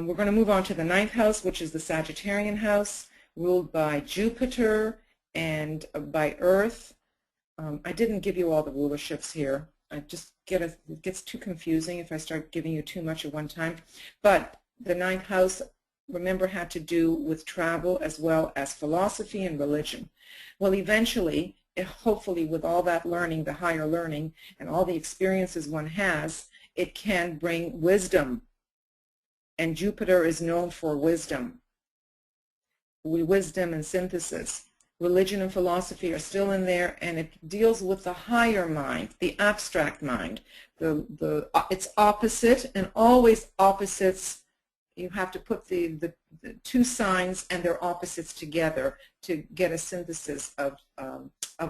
We're going to move on to the 9th house, which is the Sagittarian house, ruled by Jupiter and by Earth. I didn't give you all the rulerships here. It gets too confusing if I start giving you too much at one time. But the 9th house, remember, had to do with travel as well as philosophy and religion. Well, eventually, hopefully with all that learning, the higher learning, and all the experiences one has, it can bring wisdom. And Jupiter is known for wisdom. Wisdom and synthesis. Religion and philosophy are still in there, and it deals with the higher mind, the abstract mind. It's opposite, and always opposites. You have to put the two signs and their opposites together to get a synthesis of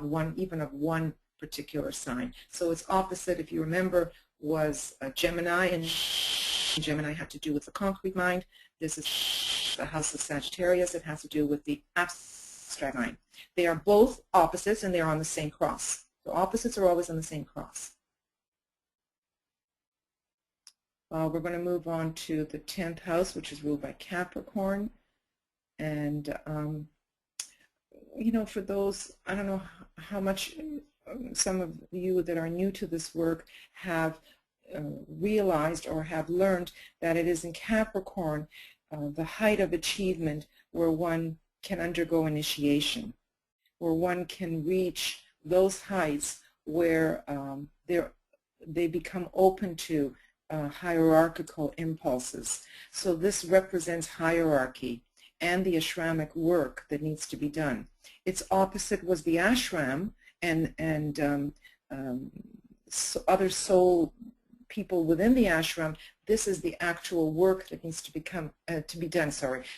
one, even of one particular sign. So its opposite, if you remember, was Gemini, and Gemini had to do with the concrete mind. This is the house of Sagittarius. It has to do with the abstract mind. They are both opposites, and they are on the same cross. The opposites are always on the same cross. We're going to move on to the 10th house, which is ruled by Capricorn. And, for those, I don't know how much some of you that are new to this work have realized or have learned that it is in Capricorn the height of achievement where one can undergo initiation, where one can reach those heights where they become open to hierarchical impulses. So this represents hierarchy and the ashramic work that needs to be done. Its opposite was the ashram and other soul people within the ashram. This is the actual work that needs to be done,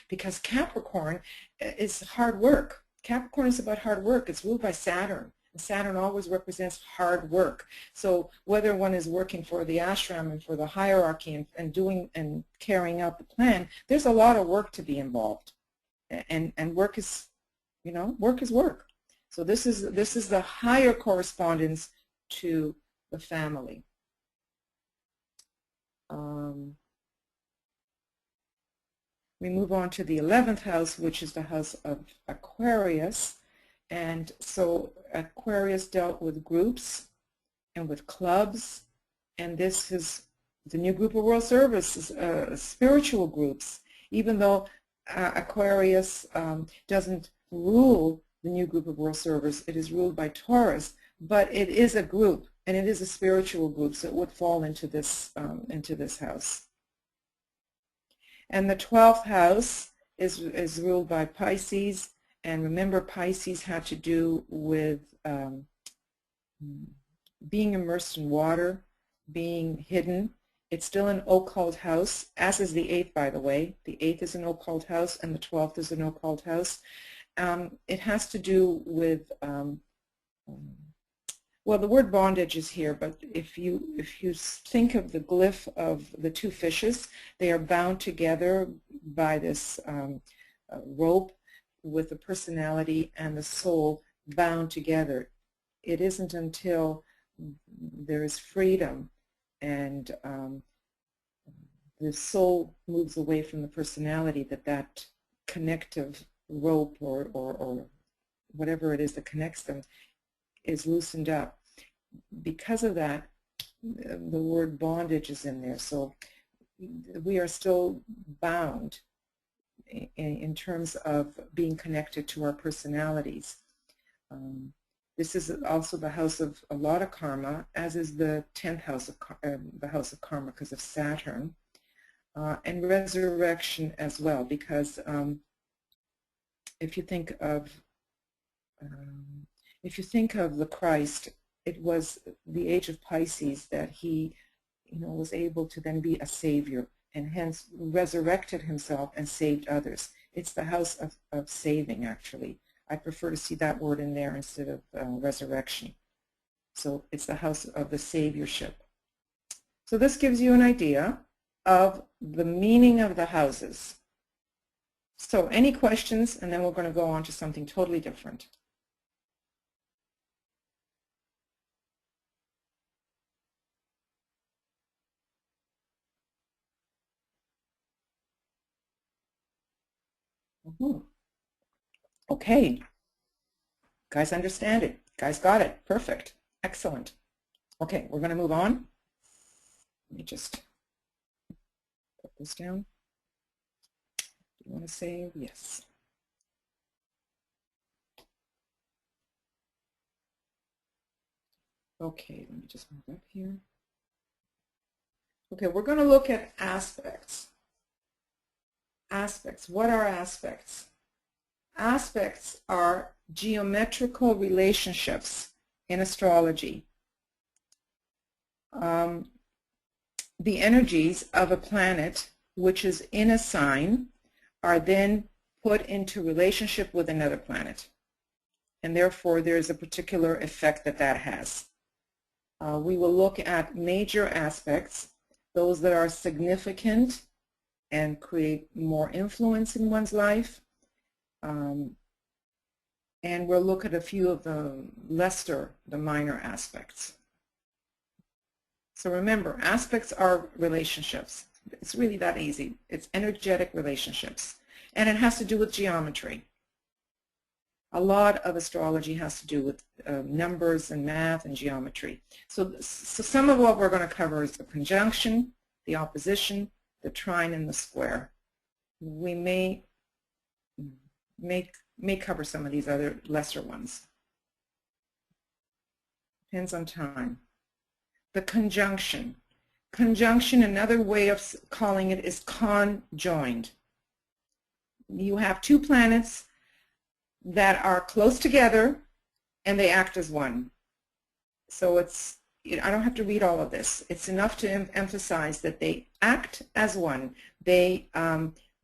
because Capricorn is hard work. Capricorn is about hard work. It's ruled by Saturn. And Saturn always represents hard work. So whether one is working for the ashram and for the hierarchy and doing and carrying out the plan, there's a lot of work to be involved. And work is, work is work. So this is the higher correspondence to the family. We move on to the 11th house, which is the house of Aquarius. And so Aquarius dealt with groups and with clubs, and this is the new group of world service, spiritual groups. Even though Aquarius doesn't rule the new group of world service, it is ruled by Taurus, but it is a group, and it is a spiritual group, so it would fall into this house. And the 12th house is ruled by Pisces. And remember, Pisces had to do with being immersed in water, being hidden. It's still an occult house, as is the 8th, by the way. The 8th is an occult house, and the 12th is an occult house. It has to do with, well, the word bondage is here, but if you think of the glyph of the two fishes, they are bound together by this rope, with the personality and the soul bound together. It isn't until there is freedom and the soul moves away from the personality that connective rope or whatever it is that connects them is loosened up. Because of that, the word bondage is in there. So we are still bound in terms of being connected to our personalities. This is also the house of a lot of karma, as is the 10th house of the house of karma because of Saturn, and resurrection as well, because if you think of the Christ, it was the age of Pisces that he, was able to then be a savior, and hence resurrected himself and saved others. It's the house of saving, actually. I prefer to see that word in there instead of resurrection. So it's the house of the saviorship. So this gives you an idea of the meaning of the houses. So any questions, and then we're going to go on to something totally different. Okay. Guys understand it. Guys got it. Perfect. Excellent. Okay, we're going to move on. Let me just put this down. Do you want to save? Yes. Okay, let me just move up here. Okay, we're going to look at aspects. Aspects. What are aspects? Aspects are geometrical relationships in astrology. The energies of a planet which is in a sign are then put into relationship with another planet, and therefore there's a particular effect that has. We will look at major aspects, those that are significant and create more influence in one's life, and we'll look at a few of the the minor aspects. So remember, aspects are relationships. It's really that easy. It's energetic relationships. And it has to do with geometry. A lot of astrology has to do with numbers and math and geometry. So some of what we're going to cover is the conjunction, the opposition, the trine, and the square. We may cover some of these other lesser ones. Depends on time. The conjunction. Conjunction, another way of calling it is conjoined. You have two planets that are close together and they act as one. So it's, I don't have to read all of this. It's enough to emphasize that they act as one. They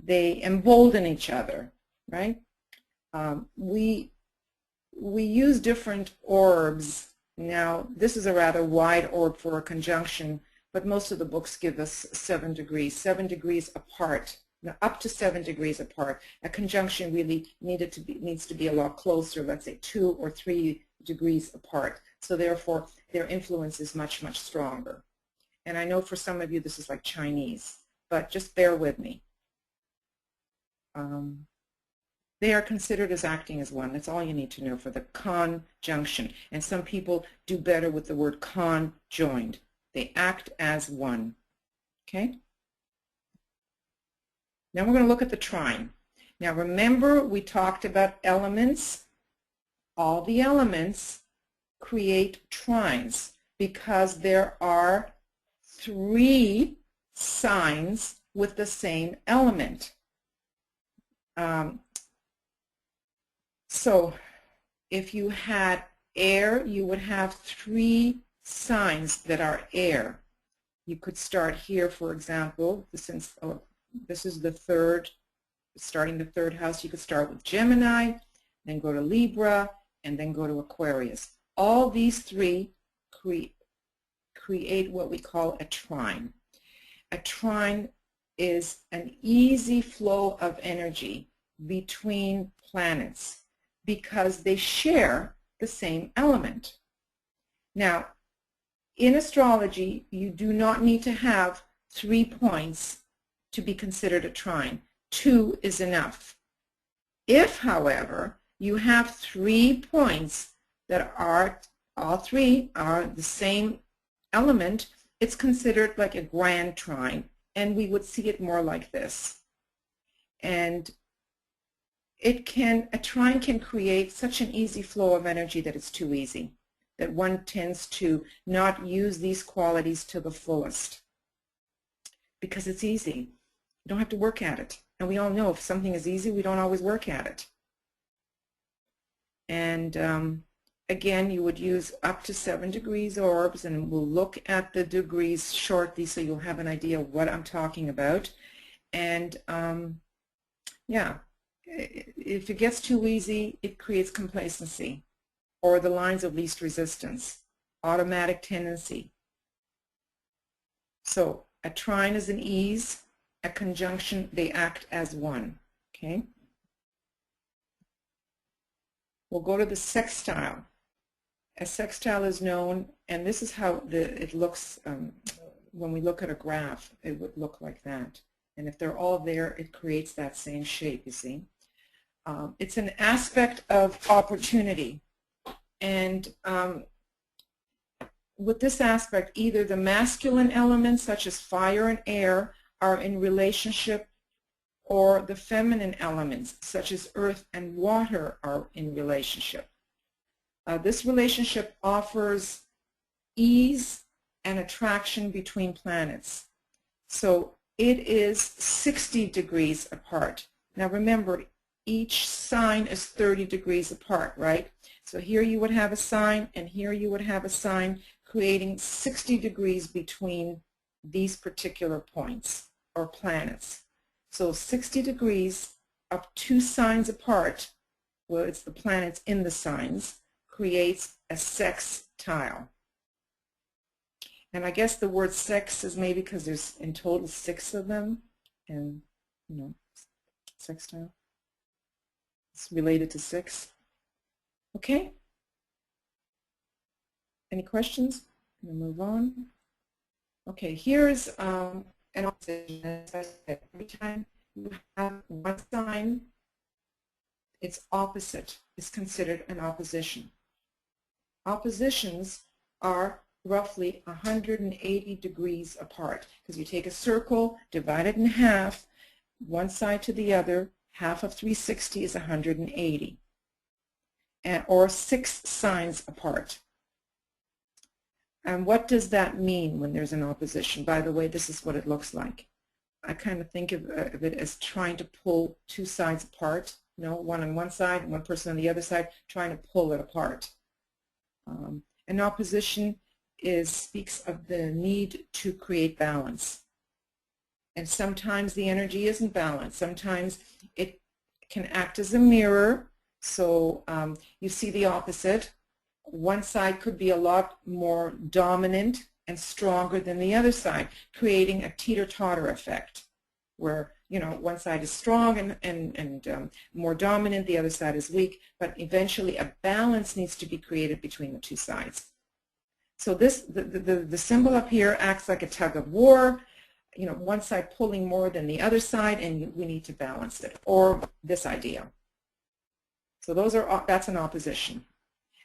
embolden each other, right? We use different orbs. Now, this is a rather wide orb for a conjunction, but most of the books give us 7 degrees apart. Now, up to 7 degrees apart. A conjunction really needs to be a lot closer, let's say 2 or 3 degrees apart. So therefore, their influence is much, much stronger. And I know for some of you this is like Chinese, but just bear with me. They are considered as acting as one. That's all you need to know for the conjunction. And some people do better with the word conjoined. They act as one. Okay? Now we're going to look at the trine. Now remember, we talked about elements. All the elements create trines because there are 3 signs with the same element. So if you had air, you would have 3 signs that are air. You could start here, for example, since this is the third, starting the 3rd house, you could start with Gemini, then go to Libra, and then go to Aquarius. All these 3 create what we call a trine. A trine is an easy flow of energy between planets because they share the same element. Now, in astrology, you do not need to have 3 points to be considered a trine. 2 is enough. If, however, you have 3 points that are, all 3 are the same element, it's considered like a grand trine, and we would see it more like this. And a trine can create such an easy flow of energy that it's too easy, that one tends to not use these qualities to the fullest because it's easy. You don't have to work at it. And we all know if something is easy, we don't always work at it. And again, you would use up to 7 degrees orbs, and we'll look at the degrees shortly so you'll have an idea of what I'm talking about. And yeah, if it gets too easy, it creates complacency or the lines of least resistance, automatic tendency. So a trine is an ease, a conjunction, they act as one. Okay. We'll go to the sextile. A sextile is known, and this is how it looks when we look at a graph. It would look like that. And if they're all there, it creates that same shape, you see. It's an aspect of opportunity. And with this aspect, either the masculine elements, such as fire and air, are in relationship, or the feminine elements, such as earth and water, are in relationship. This relationship offers ease and attraction between planets. So it is 60 degrees apart. Now remember, each sign is 30 degrees apart, right? So here you would have a sign, and here you would have a sign, creating 60 degrees between these particular points or planets. So 60 degrees up 2 signs apart, well, it's the planets in the signs, creates a sextile. And I guess the word sex is maybe because there's in total 6 of them, and you know, sextile. It's related to 6. Okay? Any questions? We'll move on. Okay, here's an opposition. As I said, every time you have one sign, its opposite is considered an opposition. Oppositions are roughly 180 degrees apart, because you take a circle, divide it in half, one side to the other, half of 360 is 180, or 6 signs apart. And what does that mean when there's an opposition? By the way, this is what it looks like. I kind of think of it as trying to pull 2 sides apart, you know, one on one side, one person on the other side, trying to pull it apart. An opposition speaks of the need to create balance. And sometimes the energy isn't balanced. Sometimes it can act as a mirror. So you see the opposite. One side could be a lot more dominant and stronger than the other side, creating a teeter-totter effect where, you know, one side is strong and more dominant, the other side is weak, but eventually a balance needs to be created between the 2 sides. So this, the symbol up here acts like a tug of war, you know, one side pulling more than the other side, and we need to balance it, or this idea. So that's an opposition.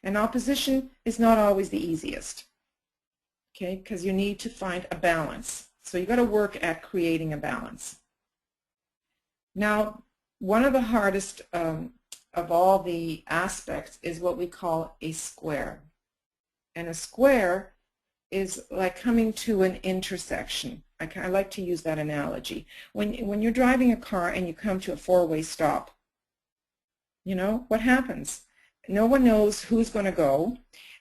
An opposition is not always the easiest, okay, because you need to find a balance. So you've got to work at creating a balance. Now, one of the hardest of all the aspects is what we call a square. And a square is like coming to an intersection. I like to use that analogy. When you're driving a car and you come to a 4-way stop, you know, what happens? No one knows who's going to go,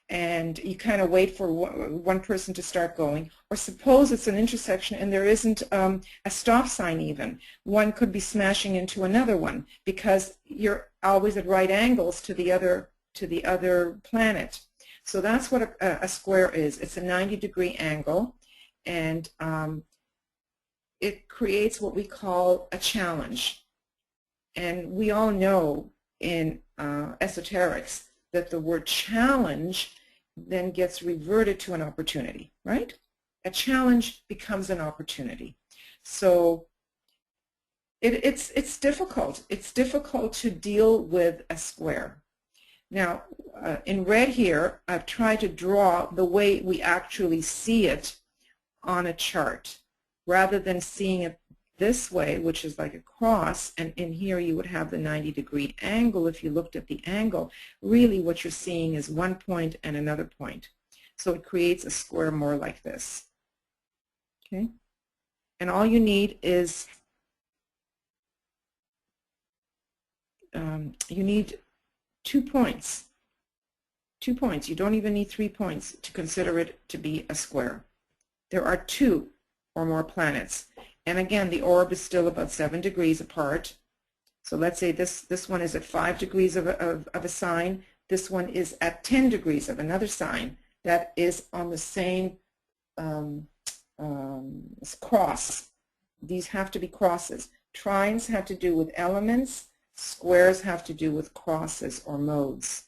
and you kind of wait for one person to start going. Or suppose it's an intersection and there isn't a stop sign even. One could be smashing into another one because you're always at right angles to the other planet. So that's what a square is. It's a 90-degree angle, and it creates what we call a challenge. And we all know in esoterics that the word challenge then gets reverted to an opportunity, right? A challenge becomes an opportunity. So it's difficult. It's difficult to deal with a square. Now, in red here, I've tried to draw the way we actually see it on a chart, rather than seeing it this way, which is like a cross, and in here you would have the 90-degree angle. If you looked at the angle, really what you're seeing is one point and another point. So it creates a square more like this. Okay? And all you need is, you need 2 points. 2 points. You don't even need 3 points to consider it to be a square. There are 2 or more planets. And again, the orb is still about 7 degrees apart. So let's say this one is at 5 degrees of a sign. This one is at 10 degrees of another sign that is on the same cross. These have to be crosses. Trines have to do with elements. Squares have to do with crosses or modes.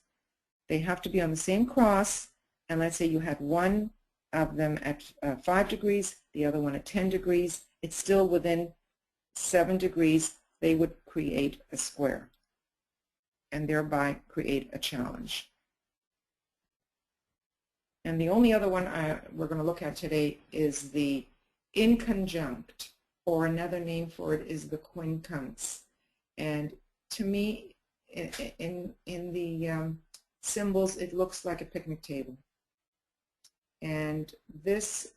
They have to be on the same cross, and let's say you had one of them at 5 degrees, the other one at 10 degrees. It's still within 7 degrees. They would create a square and thereby create a challenge. And the only other one we're going to look at today is the inconjunct, or another name for it is the quincunx. And to me, in the symbols, it looks like a picnic table. And this,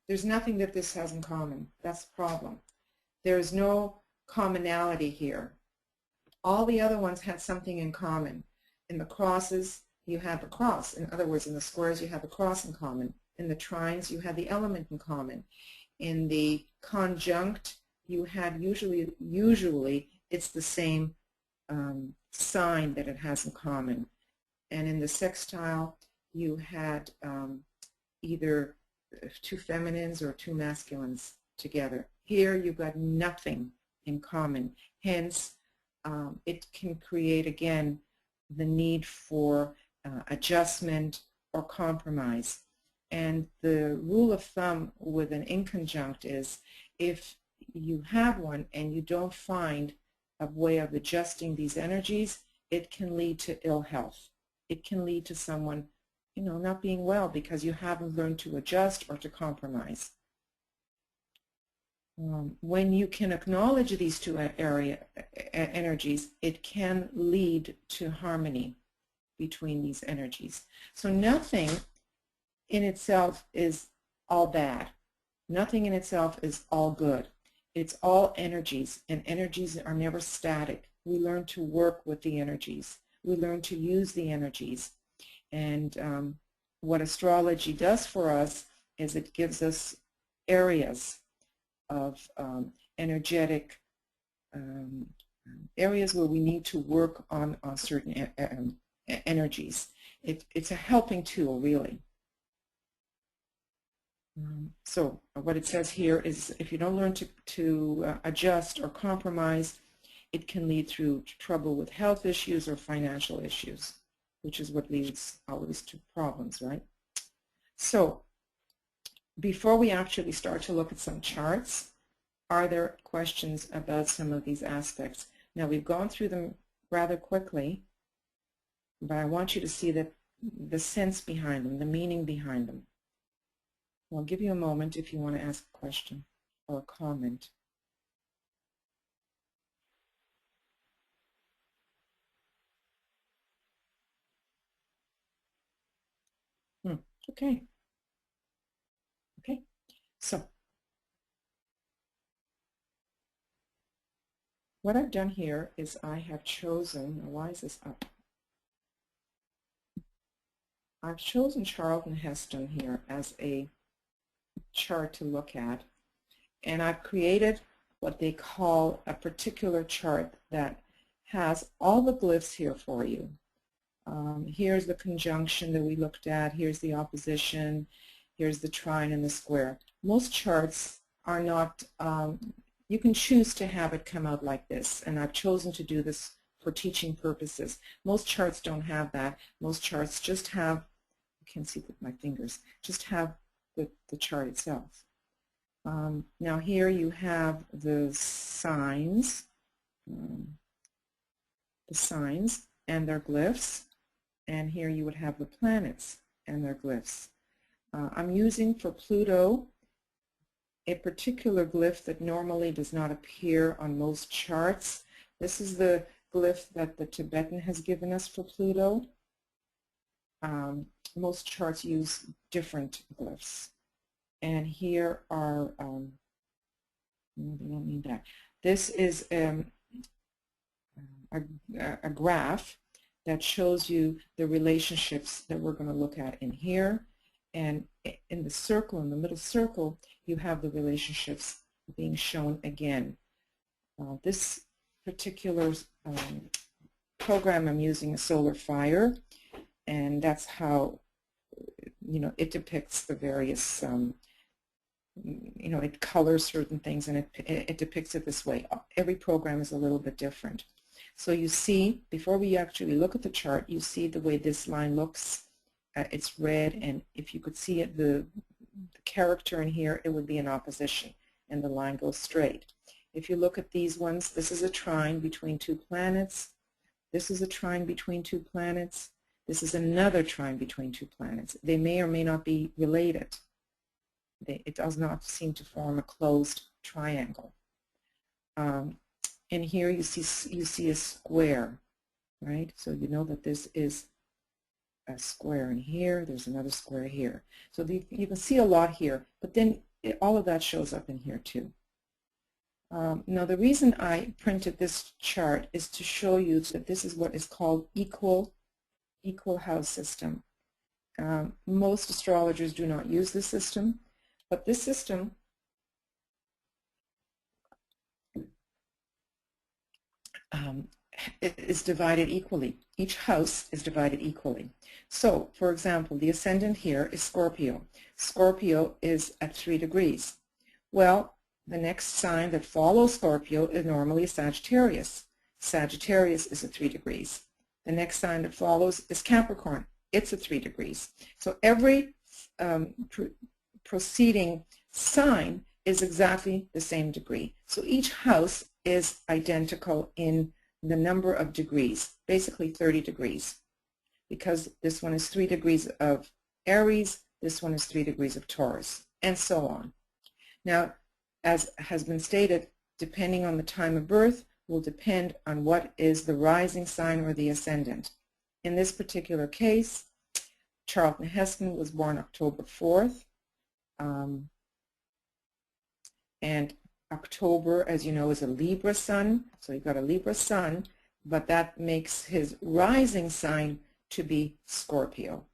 there's nothing that this has in common. That's the problem. There is no commonality here. All the other ones had something in common. In the crosses, you have a cross. In other words, in the squares, you have a cross in common. In the trines, you had the element in common. In the conjunct, you had usually it's the same sign that it has in common. And in the sextile, you had either 2 feminines or 2 masculines together. Here, you've got nothing in common. Hence, it can create, again, the need for adjustment or compromise. And the rule of thumb with an inconjunct is if you have one and you don't find a way of adjusting these energies, it can lead to ill health. It can lead to someone, not being well because you haven't learned to adjust or to compromise. When you can acknowledge these 2 energies, it can lead to harmony between these energies. So nothing in itself is all bad. Nothing in itself is all good. It's all energies, and energies are never static. We learn to work with the energies. We learn to use the energies. And what astrology does for us is it gives us areas of energetic areas where we need to work on certain energies. It's a helping tool, really. So what it says here is if you don't learn to adjust or compromise, it can lead through trouble with health issues or financial issues, which is what leads always to problems, right? So before we actually start to look at some charts, are there questions about some of these aspects? Now, we've gone through them rather quickly, but I want you to see the sense behind them, the meaning behind them. I'll give you a moment if you want to ask a question or a comment. Okay. Okay. So what I've done here is I have chosen, why is this up? I've chosen Charlton Heston here as a chart to look at, and I've created what they call a particular chart that has all the glyphs here for you. Here's the conjunction that we looked at, here's the opposition, here's the trine and the square. Most charts are not, you can choose to have it come out like this, and I've chosen to do this for teaching purposes. Most charts don't have that. Most charts just have, you can't see with my fingers, just have the chart itself. Now here you have the signs and their glyphs, and here you would have the planets and their glyphs. I'm using for Pluto a particular glyph that normally does not appear on most charts. This is the glyph that the Tibetan has given us for Pluto. Most charts use different glyphs. And here are, no, they don't need that. This is a graph that shows you the relationships that we're going to look at in here. And in the circle, in the middle circle, you have the relationships being shown again. This particular program I'm using is Solar Fire, and that's how, you know, it depicts the various, you know, it colors certain things, and it depicts it this way. Every program is a little bit different. So you see, before we actually look at the chart, you see the way this line looks. It's red, and if you could see it, the character in here, it would be in opposition, and the line goes straight. If you look at these ones, this is a trine between two planets. This is a trine between two planets. This is another trine between two planets. They may or may not be related. It does not seem to form a closed triangle. In here you see a square, right? So you know that this is a square in here. There's another square here. So you can see a lot here, but then all of that shows up in here too. Now the reason I printed this chart is to show you that this is what is called equal house system. Most astrologers do not use this system, but this system is divided equally. Each house is divided equally. So, for example, the ascendant here is Scorpio. Scorpio is at 3 degrees. Well, the next sign that follows Scorpio is normally Sagittarius. Sagittarius is at 3 degrees. The next sign that follows is Capricorn. It's at 3 degrees. So every preceding sign is exactly the same degree. So each house is identical in the number of degrees, basically 30 degrees, because this one is 3 degrees of Aries, this one is 3 degrees of Taurus, and so on. Now, as has been stated, depending on the time of birth will depend on what is the rising sign or the ascendant. In this particular case, Charlton Heston was born October 4th, and October, as you know, is a Libra sun, so you've got a Libra sun, but that makes his rising sign to be Scorpio.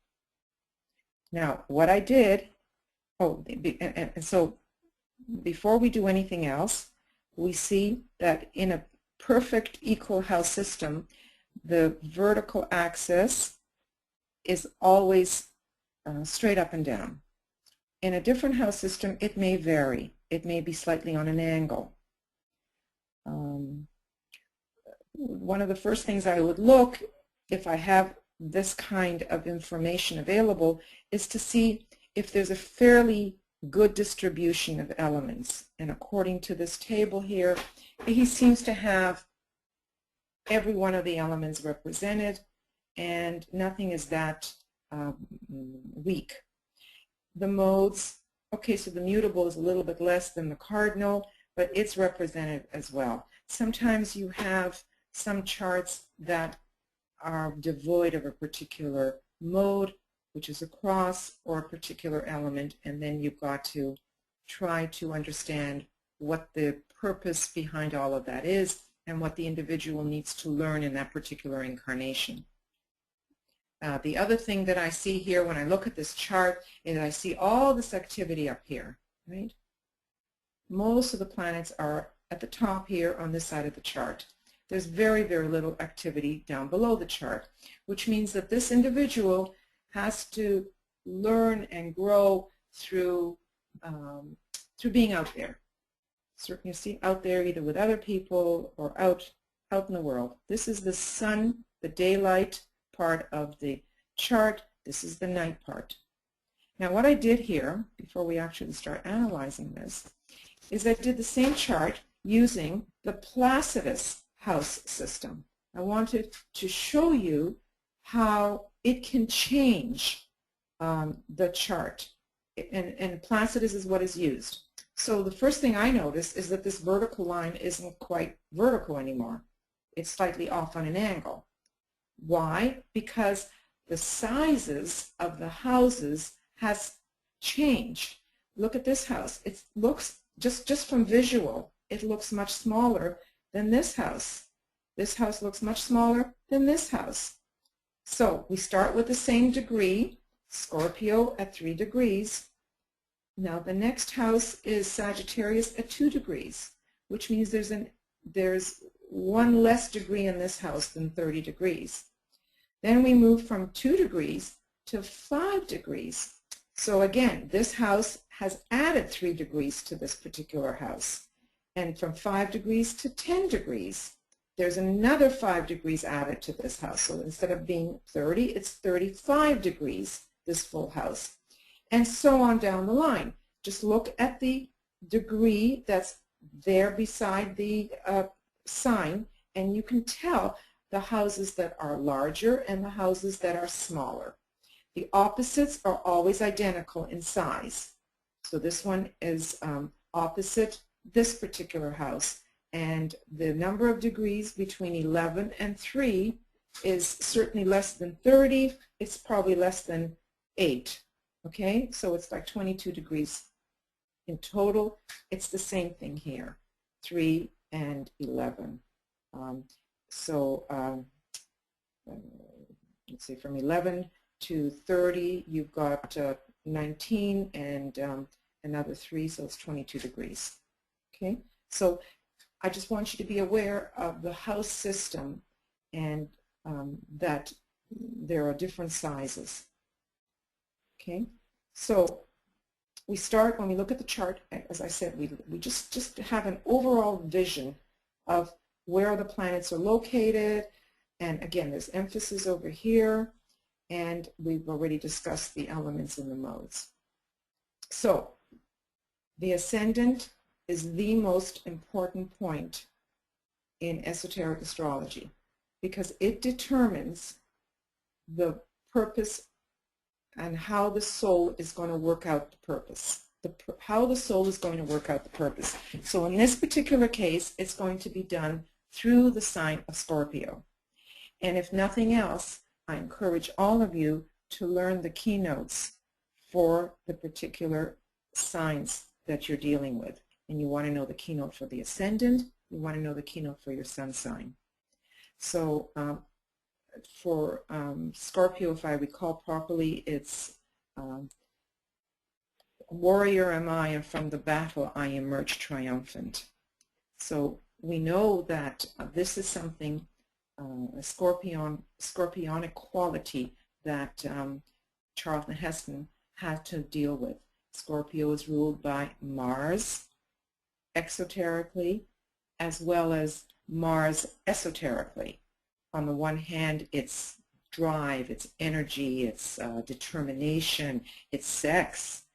Now, what I did, and so before we do anything else, we see that in a perfect equal house system, the vertical axis is always straight up and down. In a different house system, it may vary. It may be slightly on an angle. One of the first things I would look, if I have this kind of information available, is to see if there's a fairly good distribution of elements. And according to this table here, he seems to have every one of the elements represented, and nothing is that weak. The modes, okay, so the mutable is a little bit less than the cardinal, but it's represented as well. Sometimes you have some charts that are devoid of a particular mode, which is a cross or a particular element, and then you've got to try to understand what the purpose behind all of that is and what the individual needs to learn in that particular incarnation. The other thing that I see here when I look at this chart is I see all this activity up here, right? Most of the planets are at the top here on this side of the chart. There's very, very little activity down below the chart, which means that this individual has to learn and grow through being out there. So you see, out there either with other people or out in the world. This is the sun, the daylight part of the chart. This is the night part. Now what I did here, before we actually start analyzing this, is I did the same chart using the Placidus house system. I wanted to show you how it can change the chart, and Placidus is what is used. So the first thing I noticed is that this vertical line isn't quite vertical anymore. It's slightly off on an angle. Why? Because the sizes of the houses has changed. Look at this house. It looks, just from visual, it looks much smaller than this house. This house looks much smaller than this house. So we start with the same degree, Scorpio at 3 degrees. Now the next house is Sagittarius at 2 degrees, which means there's one less degree in this house than 30 degrees. Then we move from 2 degrees to 5 degrees. So again, this house has added 3 degrees to this particular house. And from 5 degrees to 10 degrees, there's another 5 degrees added to this house. So instead of being 30, it's 35 degrees, this full house. And so on down the line. Just look at the degree that's there beside the sign, and you can tell the houses that are larger and the houses that are smaller. The opposites are always identical in size. So this one is opposite this particular house, and the number of degrees between 11 and 3 is certainly less than 30. It's probably less than 8. Okay, so it's like 22 degrees in total. It's the same thing here, 3 and 11. Let's see, from 11 to 30, you've got 19 and another 3, so it's 22 degrees. Okay, so I just want you to be aware of the house system and that there are different sizes. Okay, so we start, when we look at the chart, as I said, we just have an overall vision of where the planets are located, and again, there's emphasis over here, and we've already discussed the elements in the modes. So the ascendant is the most important point in esoteric astrology because it determines the purpose and how the soul is going to work out the purpose. How the soul is going to work out the purpose. So in this particular case, it's going to be done through the sign of Scorpio. And if nothing else, I encourage all of you to learn the keynotes for the particular signs that you're dealing with. And you want to know the keynote for the ascendant, you want to know the keynote for your sun sign. So for Scorpio, if I recall properly, it's warrior am I, and from the battle I emerge triumphant. So we know that this is something, a scorpionic quality that Charlton Heston had to deal with. Scorpio is ruled by Mars exoterically as well as Mars esoterically. On the one hand, it's drive, it's energy, it's determination, it's sex.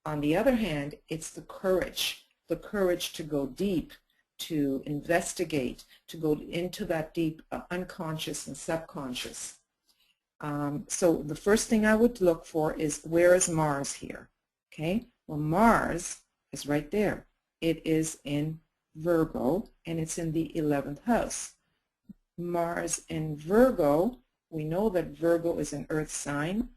On the other hand, it's the courage to go deep, to investigate, to go into that deep unconscious and subconscious. So the first thing I would look for is, where is Mars here? Okay, well, Mars is right there. It is in Virgo, and it's in the 11th house. Mars in Virgo, we know that Virgo is an earth sign.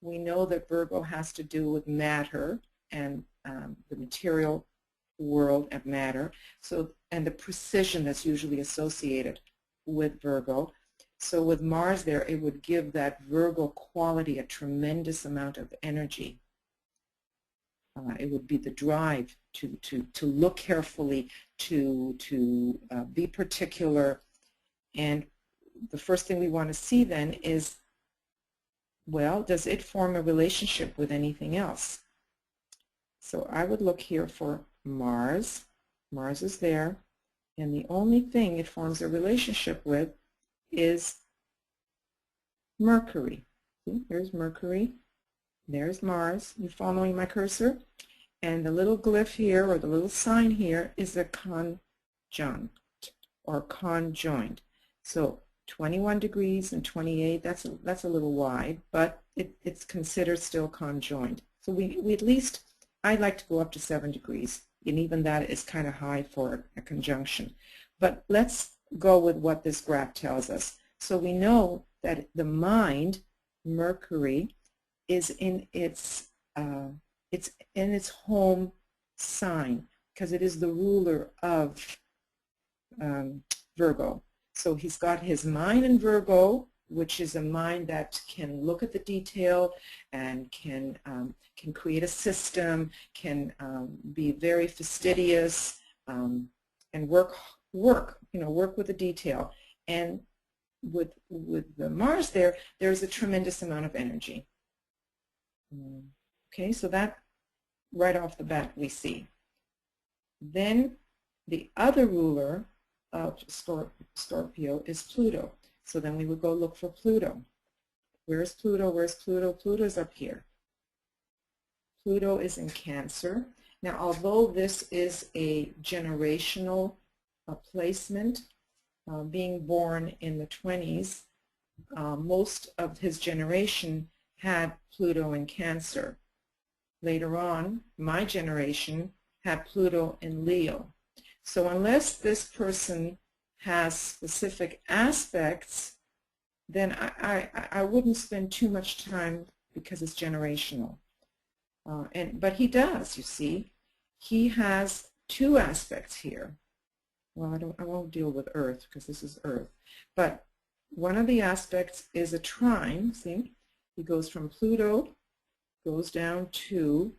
We know that Virgo has to do with matter and the material world of matter, so, and the precision that's usually associated with Virgo. So with Mars there, it would give that Virgo quality a tremendous amount of energy. It would be the drive to look carefully, to be particular. And the first thing we want to see then is, well, does it form a relationship with anything else? So I would look here for Mars. Mars is there. And the only thing it forms a relationship with is Mercury. See, here's Mercury. There's Mars. You following my cursor? And the little glyph here, or the little sign here, is a conjunct or conjoined. So 21 degrees and 28, that's a little wide, but it's considered still conjoined. So we at least I like to go up to 7 degrees, and even that is kind of high for a conjunction. But let's go with what this graph tells us. So we know that the mind, Mercury, is in its home sign because it is the ruler of Virgo. So he's got his mind in Virgo, which is a mind that can look at the detail and can create a system, can be very fastidious, and work with the detail. And with the Mars there's a tremendous amount of energy. Okay, so that right off the bat we see. Then the other ruler of Scorpio is Pluto. So then we would go look for Pluto. Where's Pluto? Where's Pluto? Pluto's up here. Pluto is in Cancer. Now, although this is a generational placement, being born in the 20s, most of his generation had Pluto in Cancer. Later on, my generation had Pluto in Leo. So unless this person has specific aspects, then I wouldn't spend too much time because it's generational. But he does, you see. He has two aspects here. Well, I won't deal with Earth because this is Earth. But one of the aspects is a trine, see? He goes from Pluto, goes down to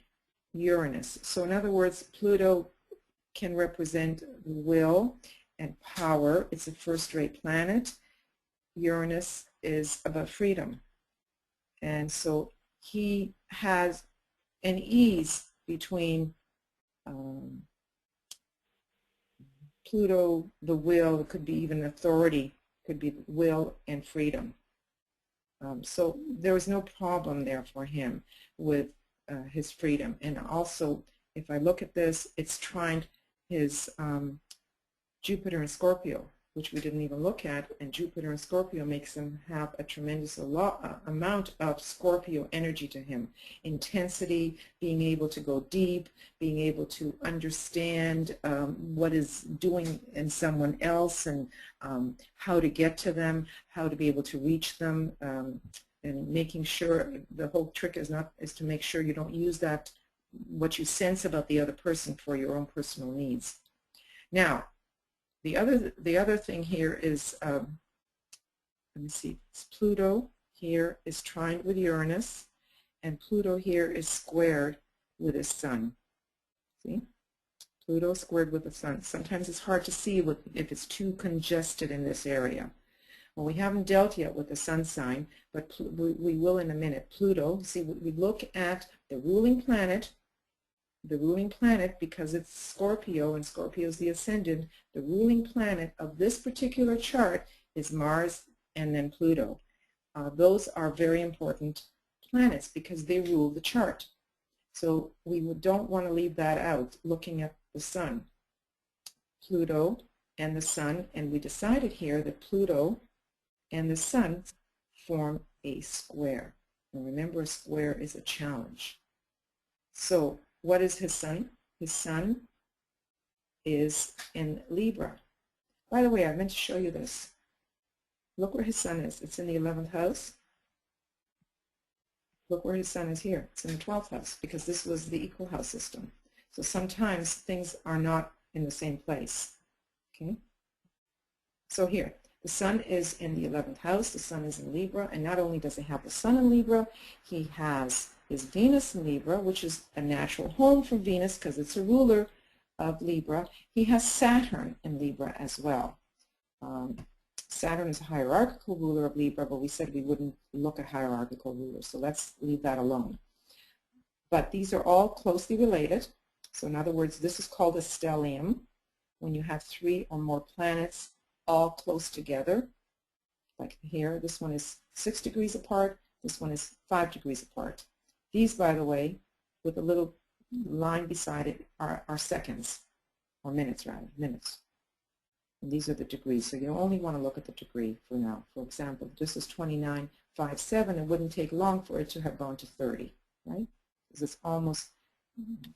Uranus. So in other words, Pluto can represent will and power. It's a first-rate planet. Uranus is about freedom. And so he has an ease between Pluto, the will, it could be even authority, could be will and freedom. So there was no problem there for him with his freedom. And also, if I look at this, it's trined his Jupiter in Scorpio, which we didn't even look at, and Jupiter in Scorpio makes him have a tremendous amount of Scorpio energy to him. Intensity, being able to go deep, being able to understand what is doing in someone else and how to get to them, how to be able to reach them, and making sure the whole trick is to make sure you don't use that, what you sense about the other person for your own personal needs. Now, the other thing here is, let me see, it's Pluto here is trined with Uranus, and Pluto here is squared with his Sun. See? Pluto squared with the Sun. Sometimes it's hard to see if it's too congested in this area. Well, we haven't dealt yet with the Sun sign, but we will in a minute. Pluto, see, we look at the ruling planet, because it's Scorpio, and Scorpio is the ascendant, the ruling planet of this particular chart is Mars and then Pluto. Those are very important planets because they rule the chart. So we don't want to leave that out, looking at the Sun. Pluto and the Sun, and we decided here that Pluto and the Sun form a square. And remember, a square is a challenge. So what is his Sun? His Sun is in Libra. By the way, I meant to show you this. Look where his Sun is. It's in the 11th house. Look where his Sun is here. It's in the 12th house because this was the equal house system. So sometimes things are not in the same place. Okay? So here, the Sun is in the 11th house. The Sun is in Libra. And not only does he have the Sun in Libra, he has his Venus in Libra, which is a natural home for Venus because it's a ruler of Libra. He has Saturn in Libra as well. Saturn is a hierarchical ruler of Libra, but we said we wouldn't look at hierarchical rulers, so let's leave that alone. But these are all closely related. So in other words, this is called a stellium, when you have 3 or more planets all close together. Like here, this one is 6 degrees apart, this one is 5 degrees apart. These, by the way, with a little line beside it, are seconds, or minutes rather, minutes. And these are the degrees, so you only want to look at the degree for now. For example, this is 29.57. It wouldn't take long for it to have gone to 30, right? Because it's almost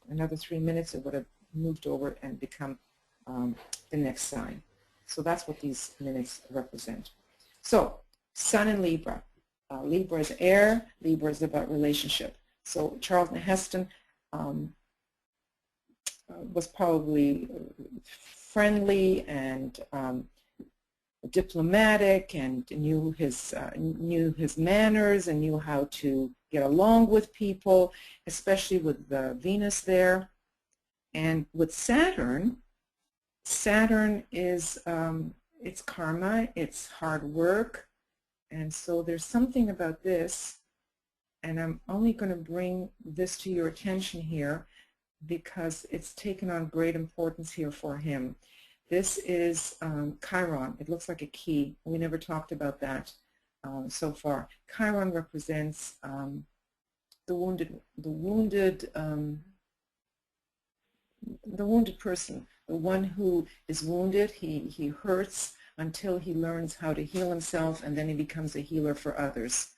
another 3 minutes, it would have moved over and become the next sign. So that's what these minutes represent. So Sun in Libra. Libra is air. Libra is about relationship. So Charlton Heston was probably friendly and diplomatic, and knew his manners and knew how to get along with people, especially with Venus there. And with Saturn, Saturn is it's karma, it's hard work, and so there's something about this, and I'm only going to bring this to your attention here because it's taken on great importance here for him. This is Chiron. It looks like a key. We never talked about that so far. Chiron represents the wounded person, the one who is wounded. He hurts until he learns how to heal himself, and then he becomes a healer for others.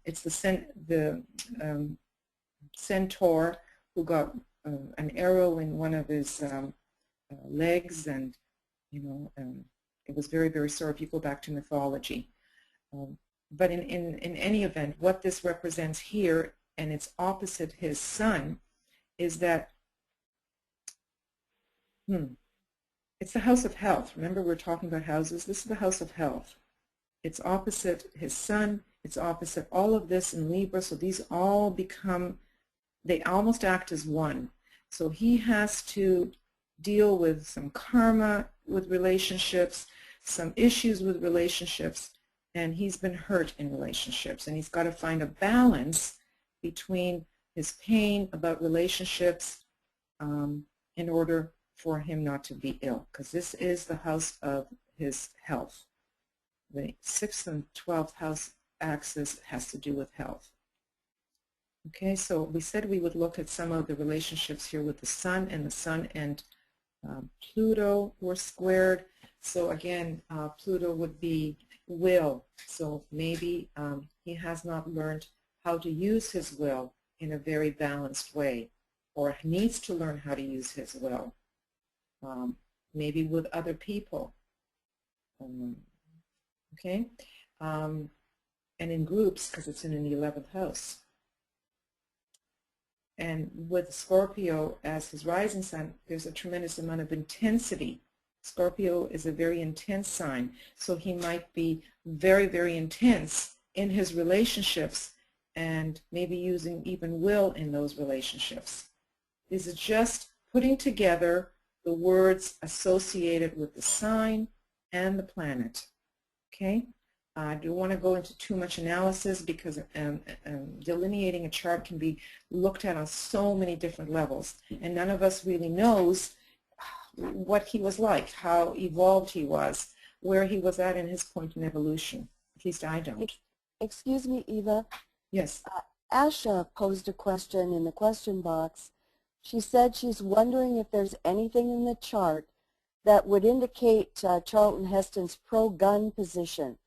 It's the centaur who got an arrow in one of his legs, and it was very, very sore if you go back to mythology. But in any event, what this represents here, and it's opposite his sun, is that it's the house of health. Remember, we're talking about houses. This is the house of health. It's opposite his sun. It's opposite all of this in Libra. So these all become, they almost act as one. So he has to deal with some karma with relationships, some issues with relationships, and he's been hurt in relationships. And he's got to find a balance between his pain about relationships in order for him not to be ill, because this is the house of his health. The 6th and 12th house axis has to do with health. Okay, so we said we would look at some of the relationships here with the Sun, and the Sun and Pluto were squared. So again, Pluto would be will. So maybe he has not learned how to use his will in a very balanced way, or needs to learn how to use his will. Maybe with other people, okay, and in groups, because it's in the 11th house. And with Scorpio as his rising sign, there's a tremendous amount of intensity. Scorpio is a very intense sign, so he might be very, very intense in his relationships, and maybe using even will in those relationships. This is just putting together the words associated with the sign and the planet. Okay? I don't want to go into too much analysis because delineating a chart can be looked at on so many different levels, and none of us really knows what he was like, how evolved he was, where he was at in his point in evolution. At least I don't. Excuse me, Eva. Yes. Asha posed a question in the question box. She said she's wondering if there's anything in the chart that would indicate Charlton Heston's pro-gun position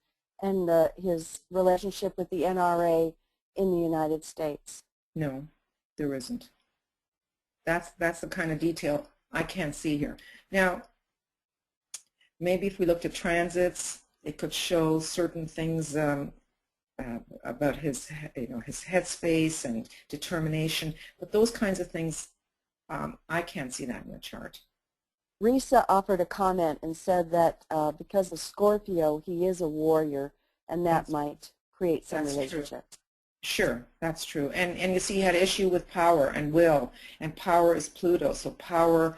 and his relationship with the NRA in the United States. No, there isn't. That's the kind of detail I can't see here. Now, maybe if we looked at transits, it could show certain things about his headspace and determination, but those kinds of things, I can't see that in the chart. Risa offered a comment and said that because of Scorpio, he is a warrior, and that might create some relationship. Sure, that's true. And you see, he had an issue with power and will, and power is Pluto. So power,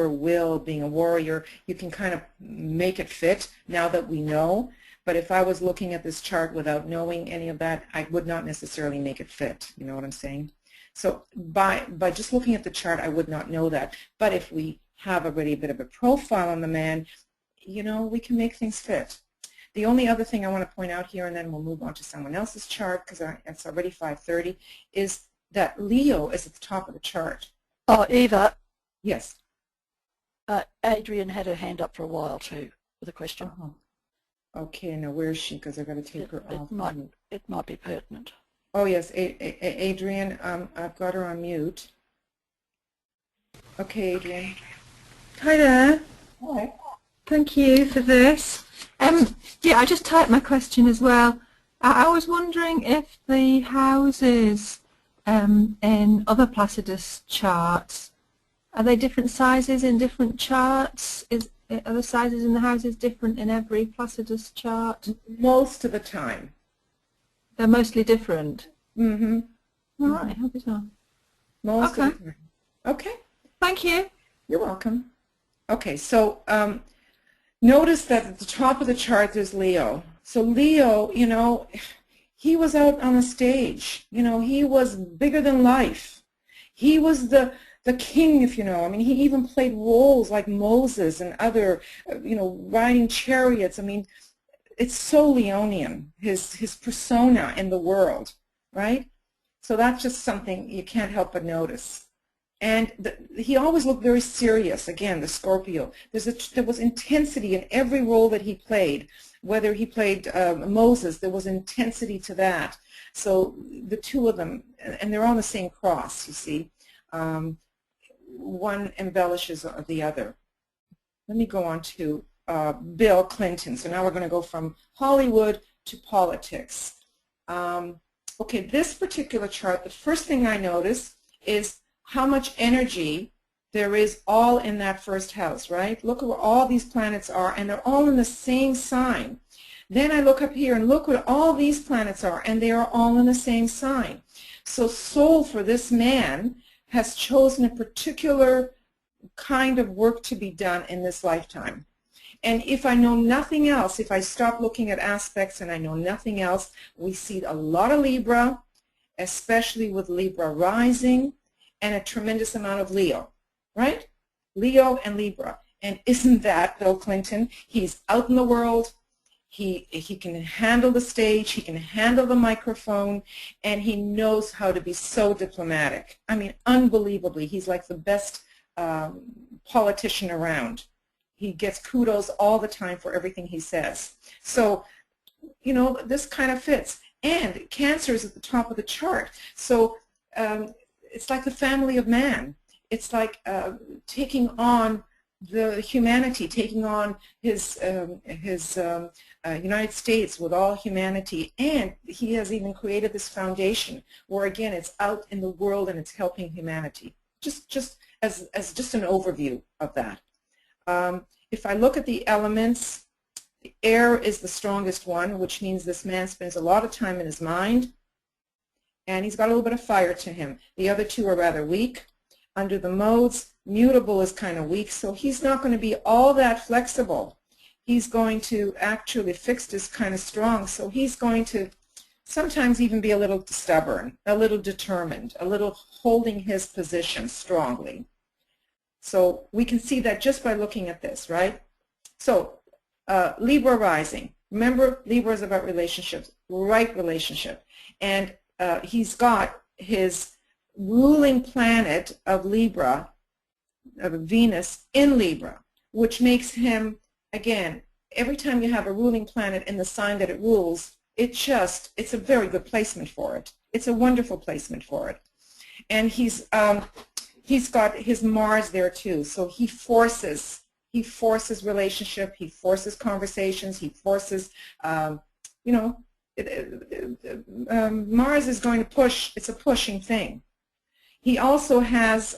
will, being a warrior, you can kind of make it fit now that we know. But if I was looking at this chart without knowing any of that, I would not necessarily make it fit. You know what I'm saying? So by just looking at the chart, I would not know that. But if we have already a bit of a profile on the man, we can make things fit. The only other thing I want to point out here, and then we'll move on to someone else's chart because it's already 5:30, is that Leo is at the top of the chart. Oh, Eva. Yes. Adrian had her hand up for a while too with a question. Okay, now where is she? Because I've got to take her off. It might be pertinent. Oh yes, Adrian, I've got her on mute. Okay, Adrian. Hi there. Hi. Thank you for this. Yeah, I just typed my question as well. I was wondering if the houses in other Placidus charts, are they different sizes in different charts? Are the sizes in the houses different in every Placidus chart? Most of the time. They're mostly different. Mm-hmm. All right, how bizarre. Most Okay. of the time. Okay. Thank you. You're welcome. Okay, so notice that at the top of the chart there's Leo. So Leo, you know, he was out on the stage. You know, he was bigger than life. He was the king, if you know. I mean, he even played roles like Moses and other, you know, riding chariots. I mean, it's so Leonian, his persona in the world, right? So that's just something you can't help but notice. And he always looked very serious. Again, the Scorpio. There was intensity in every role that he played. Whether he played Moses, there was intensity to that. So the two of them, and they're on the same cross, you see. One embellishes the other. Let me go on to Bill Clinton. So now we're going to go from Hollywood to politics. Okay, this particular chart, the first thing I notice is how much energy there is all in that first house, right? Look at where all these planets are, and they're all in the same sign. Then I look up here and look where all these planets are, and they are all in the same sign. So soul for this man has chosen a particular kind of work to be done in this lifetime. And if I know nothing else, if I stop looking at aspects and I know nothing else, we see a lot of Libra, especially with Libra rising, and a tremendous amount of Leo, right? Leo and Libra. And isn't that Bill Clinton? He's out in the world. He can handle the stage. He can handle the microphone. And he knows how to be so diplomatic. I mean, unbelievably. He's like the best politician around. He gets kudos all the time for everything he says. So, you know, this kind of fits. And Cancer is at the top of the chart. So it's like the family of man. It's like taking on the humanity, taking on his United States with all humanity. And he has even created this foundation where, again, it's out in the world and it's helping humanity. Just as just an overview of that. If I look at the elements, the air is the strongest one, which means this man spends a lot of time in his mind, and he's got a little bit of fire to him. The other two are rather weak. Under the modes, mutable is kind of weak, so he's not going to be all that flexible. He's going to actually, fixed is kind of strong, so he's going to sometimes even be a little stubborn, a little determined, a little holding his position strongly. So we can see that just by looking at this, right? So Libra rising. Remember, Libra is about relationships, right relationship. And he's got his ruling planet of Libra, of Venus, in Libra, which makes him, again, every time you have a ruling planet in the sign that it rules, it's a very good placement for it. It's a wonderful placement for it. And he's got his Mars there too, so he forces relationship, he forces conversations, he forces, you know, Mars is going to push, it's a pushing thing. He also has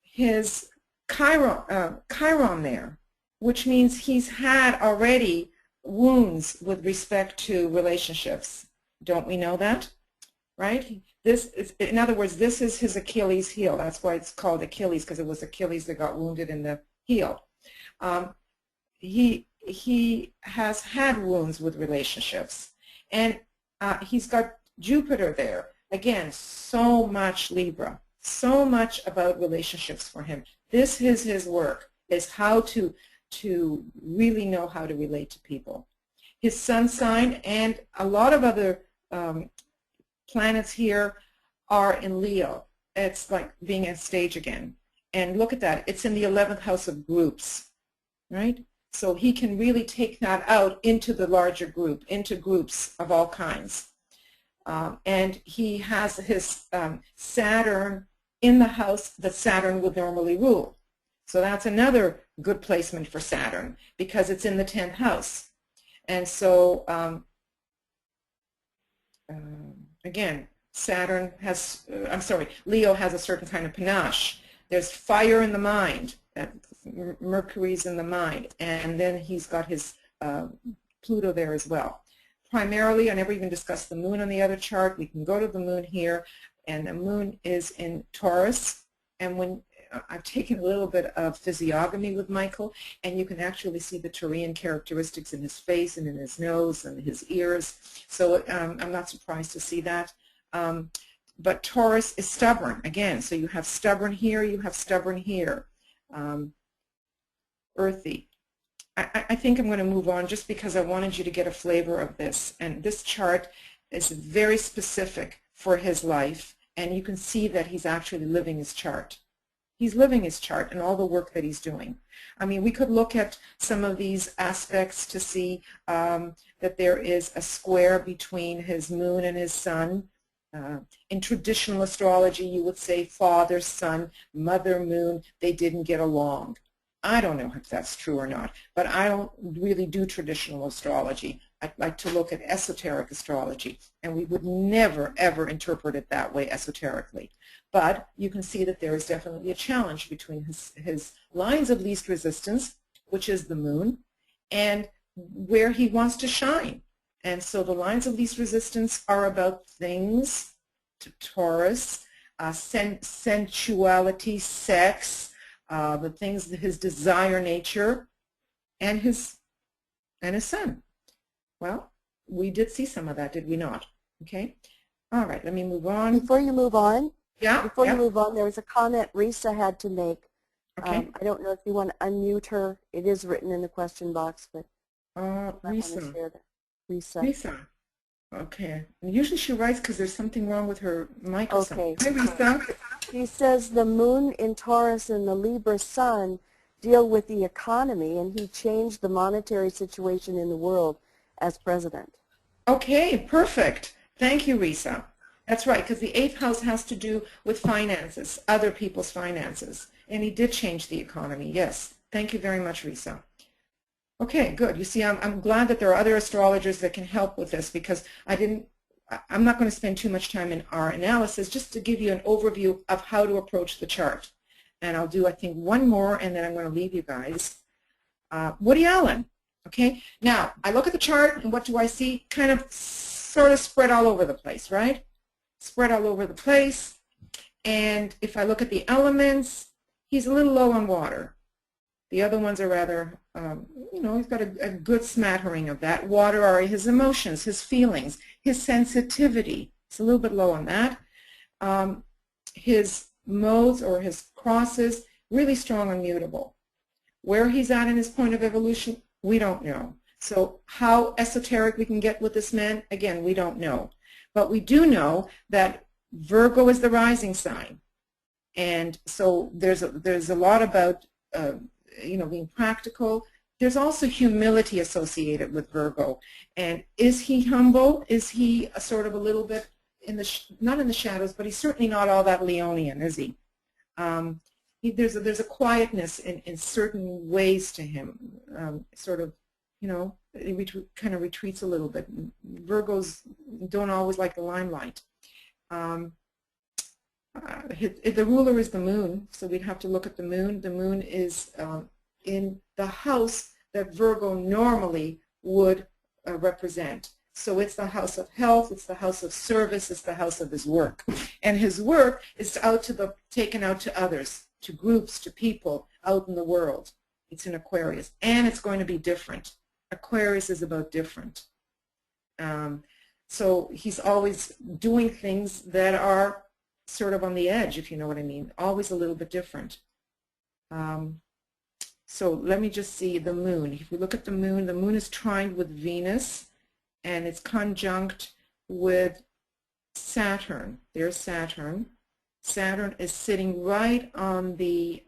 his Chiron there, which means he's had already wounds with respect to relationships. Don't we know that? Right? This is, in other words, this is his Achilles heel. That's why it's called Achilles, because it was Achilles that got wounded in the heel. He has had wounds with relationships, and he's got Jupiter there. Again, so much Libra, so much about relationships for him. This is his work, is how to really know how to relate to people. His sun sign and a lot of other planets here are in Leo. It's like being on stage again. And look at that. It's in the 11th house of groups, right? So he can really take that out into the larger group, into groups of all kinds. And he has his Saturn in the house that Saturn would normally rule. So that's another good placement for Saturn because it's in the 10th house. And so, again, Saturn has, Leo has a certain kind of panache. There's fire in the mind. Mercury's in the mind. And then he's got his Pluto there as well. Primarily, I never even discussed the moon on the other chart. We can go to the moon here, and the moon is in Taurus. And when I've taken a little bit of physiognomy with Michael, and you can actually see the Taurian characteristics in his face and in his nose and his ears. So I'm not surprised to see that. But Taurus is stubborn, again. So you have stubborn here, you have stubborn here. Earthy. I think I'm going to move on just because I wanted you to get a flavor of this. And this chart is very specific for his life, and you can see that he's actually living his chart. He's living his chart and all the work that he's doing. I mean, we could look at some of these aspects to see that there is a square between his moon and his sun. In traditional astrology, you would say father, sun, mother, moon, they didn't get along. I don't know if that's true or not, but I don't really do traditional astrology. I like to look at esoteric astrology, and we would never, ever interpret it that way esoterically. But you can see that there is definitely a challenge between his lines of least resistance, which is the moon, and where he wants to shine. And so the lines of least resistance are about things, to Taurus, sensuality, sex, the things, his desire nature, and his sun. Well, we did see some of that, did we not? Okay. All right, let me move on. Before you move on, you move on, there was a comment Risa had to make. Okay. I don't know if you want to unmute her. It is written in the question box, but Risa. Risa. Okay. And usually she writes because there's something wrong with her mic or something. Okay. Hi, Risa. She says the moon in Taurus and the Libra sun deal with the economy, and he changed the monetary situation in the world as president. Okay, perfect. Thank you, Risa. That's right, because the 8th house has to do with finances, other people's finances. And he did change the economy, yes. Thank you very much, Risa. Okay, good. You see, I'm glad that there are other astrologers that can help with this because I'm not going to spend too much time in our analysis, just to give you an overview of how to approach the chart. And I'll do, I think, one more, and then I'm going to leave you guys. Woody Allen. Okay, now I look at the chart, and what do I see? Kind of sort of spread all over the place, right? Spread all over the place. And if I look at the elements, he's a little low on water. The other ones are rather, he's got a good smattering of that. Water are his emotions, his feelings, his sensitivity. It's a little bit low on that. His modes or his crosses, really strong and mutable. Where he's at in his point of evolution, we don't know. So how esoteric we can get with this man, again, we don't know. But we do know that Virgo is the rising sign. And so there's a lot about, being practical. There's also humility associated with Virgo. And is he humble? Is he a sort of a little bit not in the shadows, but he's certainly not all that Leonian, is he? There's a quietness in certain ways to him, he kind of retreats a little bit. Virgos don't always like the limelight. The ruler is the moon, so we'd have to look at the moon. The moon is in the house that Virgo normally would represent. So it's the house of health, it's the house of service, it's the house of his work. And his work is taken out to others, to groups, to people out in the world. It's in Aquarius, and it's going to be different. Aquarius is about different. So he's always doing things that are sort of on the edge, if you know what I mean, always a little bit different. So let me just see the moon. If we look at the moon is trined with Venus, and it's conjunct with Saturn. There's Saturn. Saturn is sitting right on the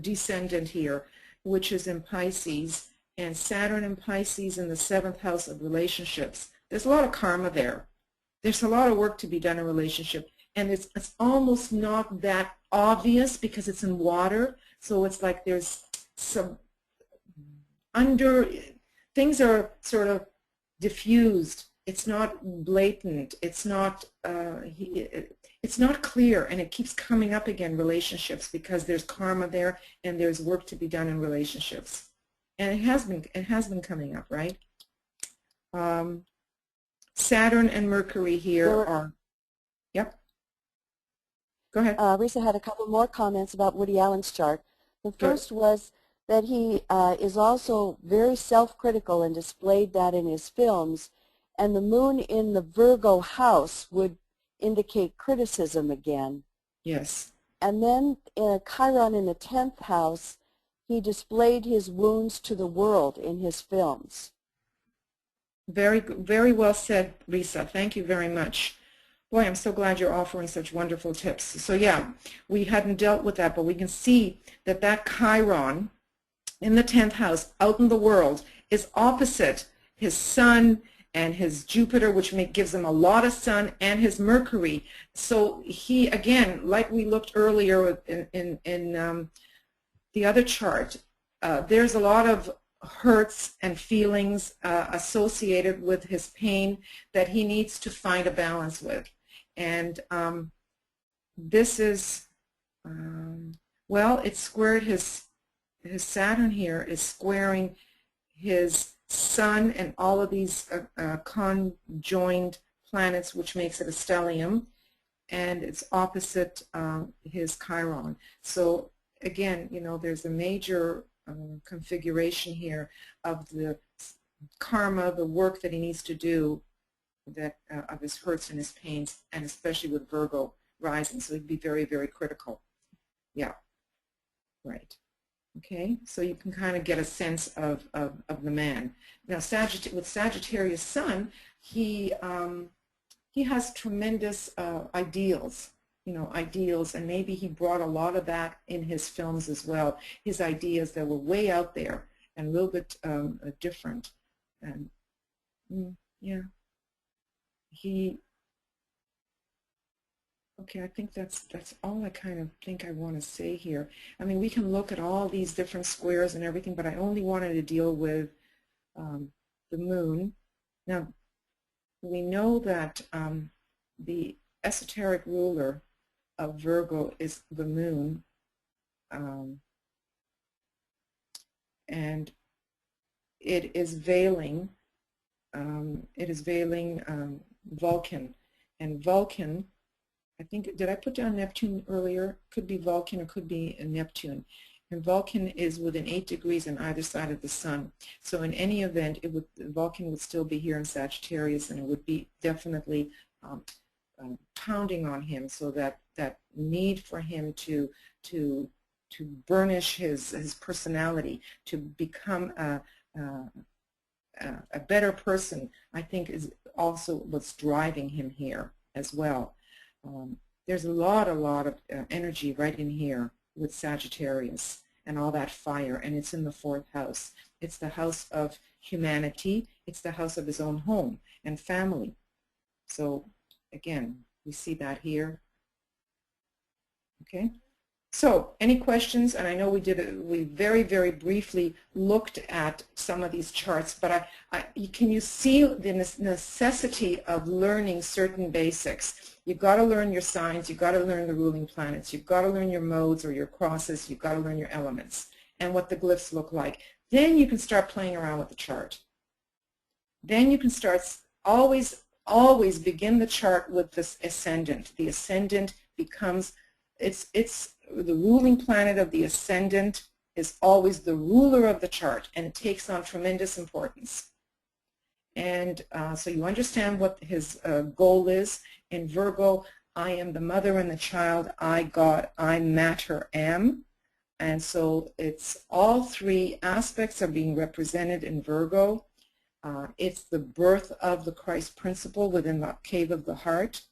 descendant here, which is in Pisces, and Saturn in Pisces in the 7th house of relationships. There's a lot of karma there. there's a lot of work to be done in a relationship, and it's almost not that obvious because it's in water, so it's like there's some things are sort of diffused. It's not blatant. It's not clear, and it keeps coming up again, relationships, because there's karma there and there's work to be done in relationships. And it has been coming up, right? Saturn and Mercury here are, yep. Go ahead. Risa had a couple more comments about Woody Allen's chart. The first was that he is also very self-critical and displayed that in his films, and the moon in the Virgo house would indicate criticism again. Yes. And then Chiron in the 10th house, he displayed his wounds to the world in his films. Very, very well said, Risa. Thank you very much. Boy, I'm so glad you're offering such wonderful tips. So yeah, we hadn't dealt with that, but we can see that that Chiron in the 10th house out in the world is opposite his sun and his Jupiter, which gives him a lot of sun, and his Mercury. So he, again, like we looked earlier in the other chart, there's a lot of hurts and feelings associated with his pain that he needs to find a balance with. And this is, well, it's squared his Saturn here is squaring his Sun and all of these conjoined planets, which makes it a stellium, and it's opposite his Chiron. So again, you know, there's a major configuration here of the karma, the work that he needs to do, that of his hurts and his pains, and especially with Virgo rising. So he'd be very, very critical. Yeah, right. Okay, so you can kind of get a sense of the man. Now, with Sagittarius Sun, he has tremendous ideals, you know, ideals, and maybe he brought a lot of that in his films as well. His ideas that were way out there and a little bit different. And yeah, okay, I think that's all I kind of think I want to say here. I mean, we can look at all these different squares and everything, but I only wanted to deal with the moon. Now, we know that the esoteric ruler of Virgo is the moon, and it is veiling Vulcan, and Vulcan, I think, did I put down Neptune earlier? Could be Vulcan or could be Neptune. And Vulcan is within 8 degrees on either side of the sun. So in any event, Vulcan would still be here in Sagittarius, and it would be definitely pounding on him, so that need for him to burnish his personality, to become a better person, I think is also what's driving him here as well. There's a lot of energy right in here with Sagittarius and all that fire, and it's in the 4th house. It's the house of humanity. It's the house of his own home and family. So again, we see that here. Okay. So, any questions? And I know we very, very briefly looked at some of these charts, but can you see the necessity of learning certain basics? You've got to learn your signs, you've got to learn the ruling planets, you've got to learn your modes or your crosses, you've got to learn your elements and what the glyphs look like. Then you can start playing around with the chart. Then you can start, always begin the chart with this ascendant. The ascendant becomes, it's the ruling planet of the ascendant is always the ruler of the chart, and it takes on tremendous importance. And so you understand what his goal is. In Virgo, I am the mother and the child, I, God, I, matter, am. And so it's all 3 aspects are being represented in Virgo. It's the birth of the Christ principle within the cave of the heart.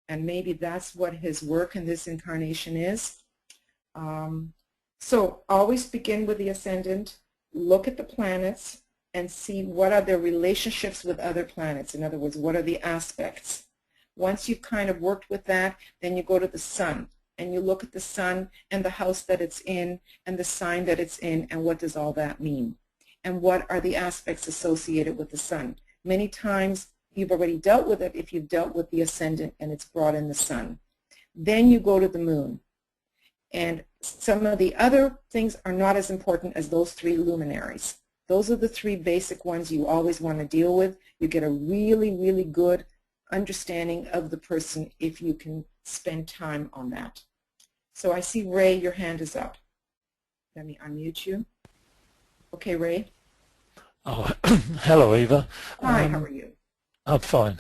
And maybe that's what his work in this incarnation is. So always begin with the ascendant, look at the planets, and see what are their relationships with other planets. In other words, what are the aspects? Once you've kind of worked with that, then you go to the sun, and you look at the sun and the house that it's in and the sign that it's in, and what does all that mean? And what are the aspects associated with the sun? Many times you've already dealt with it if you've dealt with the ascendant and it's brought in the sun. Then you go to the moon. And some of the other things are not as important as those three luminaries. Those are the three basic ones you always want to deal with. You get a really, really good understanding of the person if you can spend time on that. So I see, Ray, your hand is up. Let me unmute you. Okay, Ray. Oh, hello, Eva. Hi, how are you? I'm fine.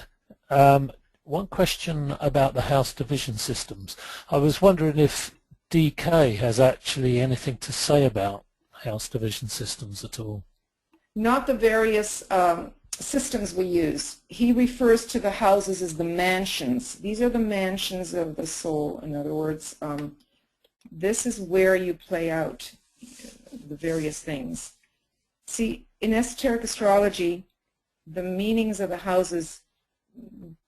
One question about the house division systems. I was wondering if DK has actually anything to say about house division systems at all. Not the various systems we use. He refers to the houses as the mansions. These are the mansions of the soul. In other words, this is where you play out the various things. See, in esoteric astrology, the meanings of the houses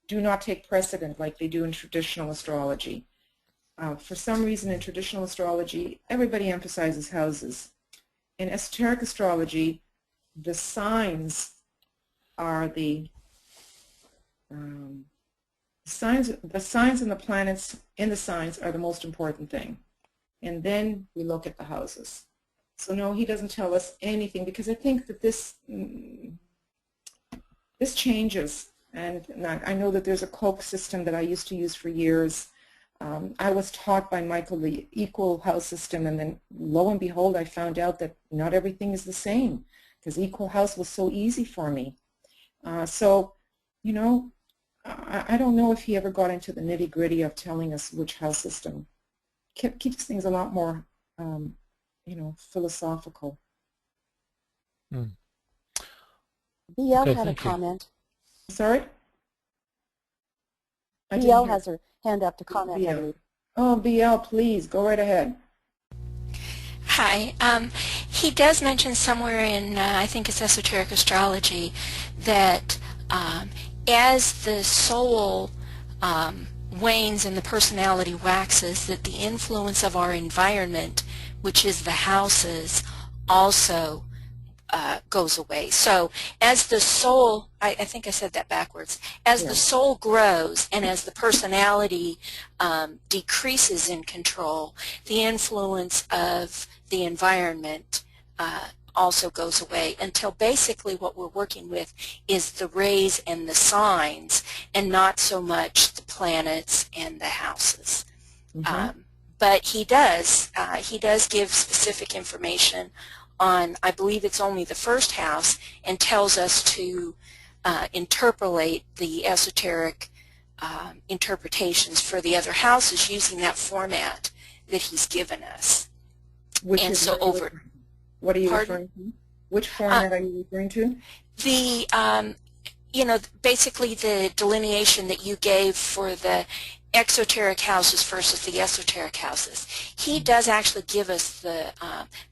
do not take precedent like they do in traditional astrology. For some reason in traditional astrology, everybody emphasizes houses. In esoteric astrology, the signs are the signs and the planets in the signs are the most important thing. And then we look at the houses. So no, he doesn't tell us anything, because I think that this changes. And I know that there's a Koch system that I used to use for years. I was taught by Michael the equal house system, and then lo and behold, I found out that not everything is the same, because equal house was so easy for me. So, you know, I don't know if he ever got into the nitty-gritty of telling us which house system. Keeps things a lot more, you know, philosophical. BL Okay, had a thank you. comment. Sorry? BL has her hand up to comment, I BL. believe. Oh, BL, please, go right ahead. Hi. He does mention somewhere in, I think it's esoteric astrology, that as the soul wanes and the personality waxes, that the influence of our environment, which is the houses, also goes away. So as the soul, I think I said that backwards, as the soul grows and as the personality decreases in control, the influence of the environment also goes away, until basically what we're working with is the rays and the signs, and not so much the planets and the houses. But he does give specific information on, I believe it's only the first house, and tells us to interpolate the esoteric interpretations for the other houses using that format that he's given us. Which and is so over. What are you Pardon? referring to? Which format are you referring to? The, you know, basically the delineation that you gave for the exoteric houses versus the esoteric houses. He does actually give us the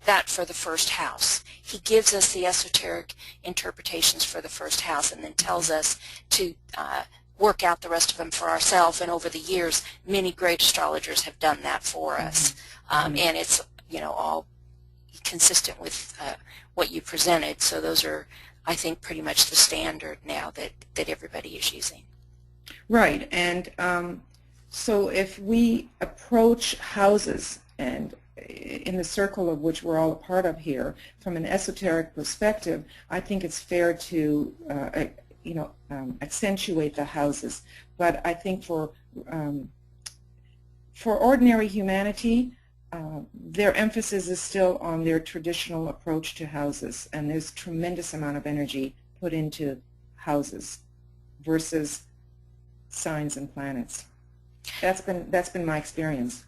that for the first house. He gives us the esoteric interpretations for the first house, and then tells us to work out the rest of them for ourselves. And over the years, many great astrologers have done that for us, and it's, you know, all consistent with what you presented. So those are, I think, pretty much the standard now that everybody is using. Right, and so if we approach houses, and in the circle of which we're all a part of here, from an esoteric perspective, I think it's fair to you know, accentuate the houses. But I think for ordinary humanity, their emphasis is still on their traditional approach to houses, and there's tremendous amount of energy put into houses versus signs and planets. That's been my experience.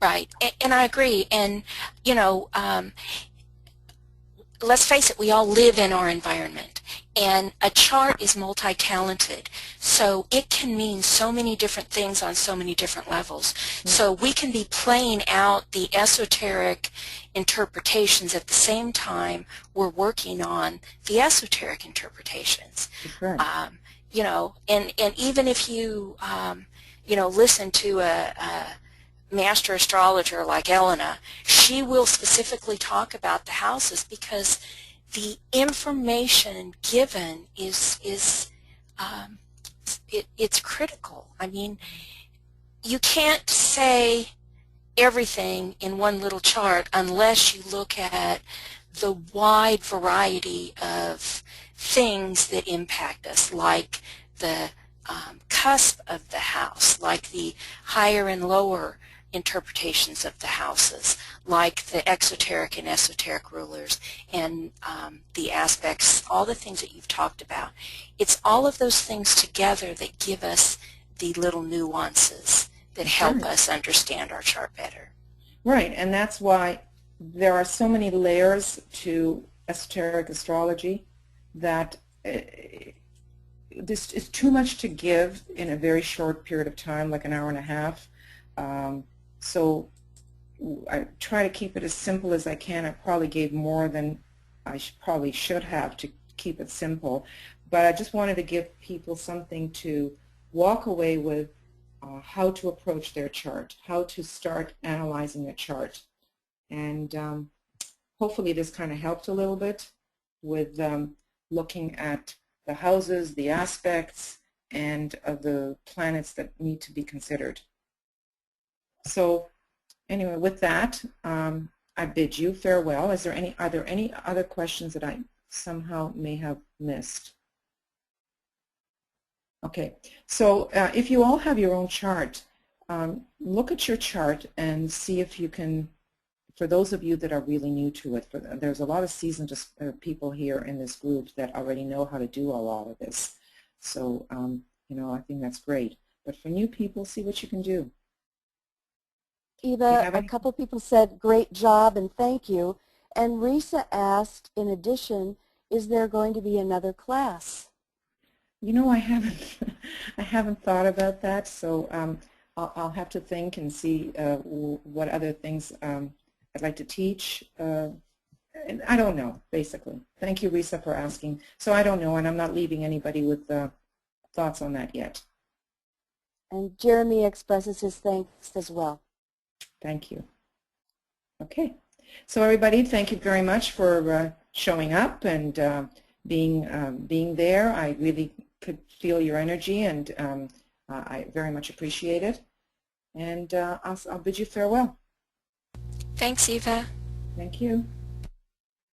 Right, and I agree. And you know, let's face it, we all live in our environment, and a chart is multi-talented, so it can mean so many different things on so many different levels. So we can be playing out the esoteric interpretations at the same time we're working on the esoteric interpretations. you know, and even if you, you know, listen to a master astrologer like Elena, she will specifically talk about the houses because the information given is it's critical. I mean, you can't say everything in one little chart unless you look at the wide variety of things that impact us, like the cusp of the house, like the higher and lower interpretations of the houses, like the exoteric and esoteric rulers, and the aspects, all the things that you've talked about. It's all of those things together that give us the little nuances that help us understand our chart better. Right, and that's why there are so many layers to esoteric astrology that this is too much to give in a very short period of time, like an hour and a half. So I try to keep it as simple as I can. I probably gave more than I probably should have to keep it simple, but I just wanted to give people something to walk away with, how to approach their chart, how to start analyzing a chart. And hopefully this kind of helped a little bit with looking at the houses, the aspects, and the planets that need to be considered. So anyway, with that, I bid you farewell. Are there any other questions that I somehow may have missed? Okay, so if you all have your own chart, look at your chart and see if you can, for those of you that are really new to it, there's a lot of seasoned people here in this group that already know how to do a lot of this. So, you know, I think that's great. But for new people, see what you can do. Eva, a couple people said, great job and thank you. And Risa asked, in addition, is there going to be another class? You know, I haven't thought about that, so I'll have to think and see what other things I'd like to teach. And I don't know, basically. Thank you, Risa, for asking. So I don't know, and I'm not leaving anybody with thoughts on that yet. And Jeremy expresses his thanks as well. Thank you. Okay. So everybody, thank you very much for showing up and being there. I really could feel your energy, and I very much appreciate it. And I'll bid you farewell. Thanks, Eva. Thank you.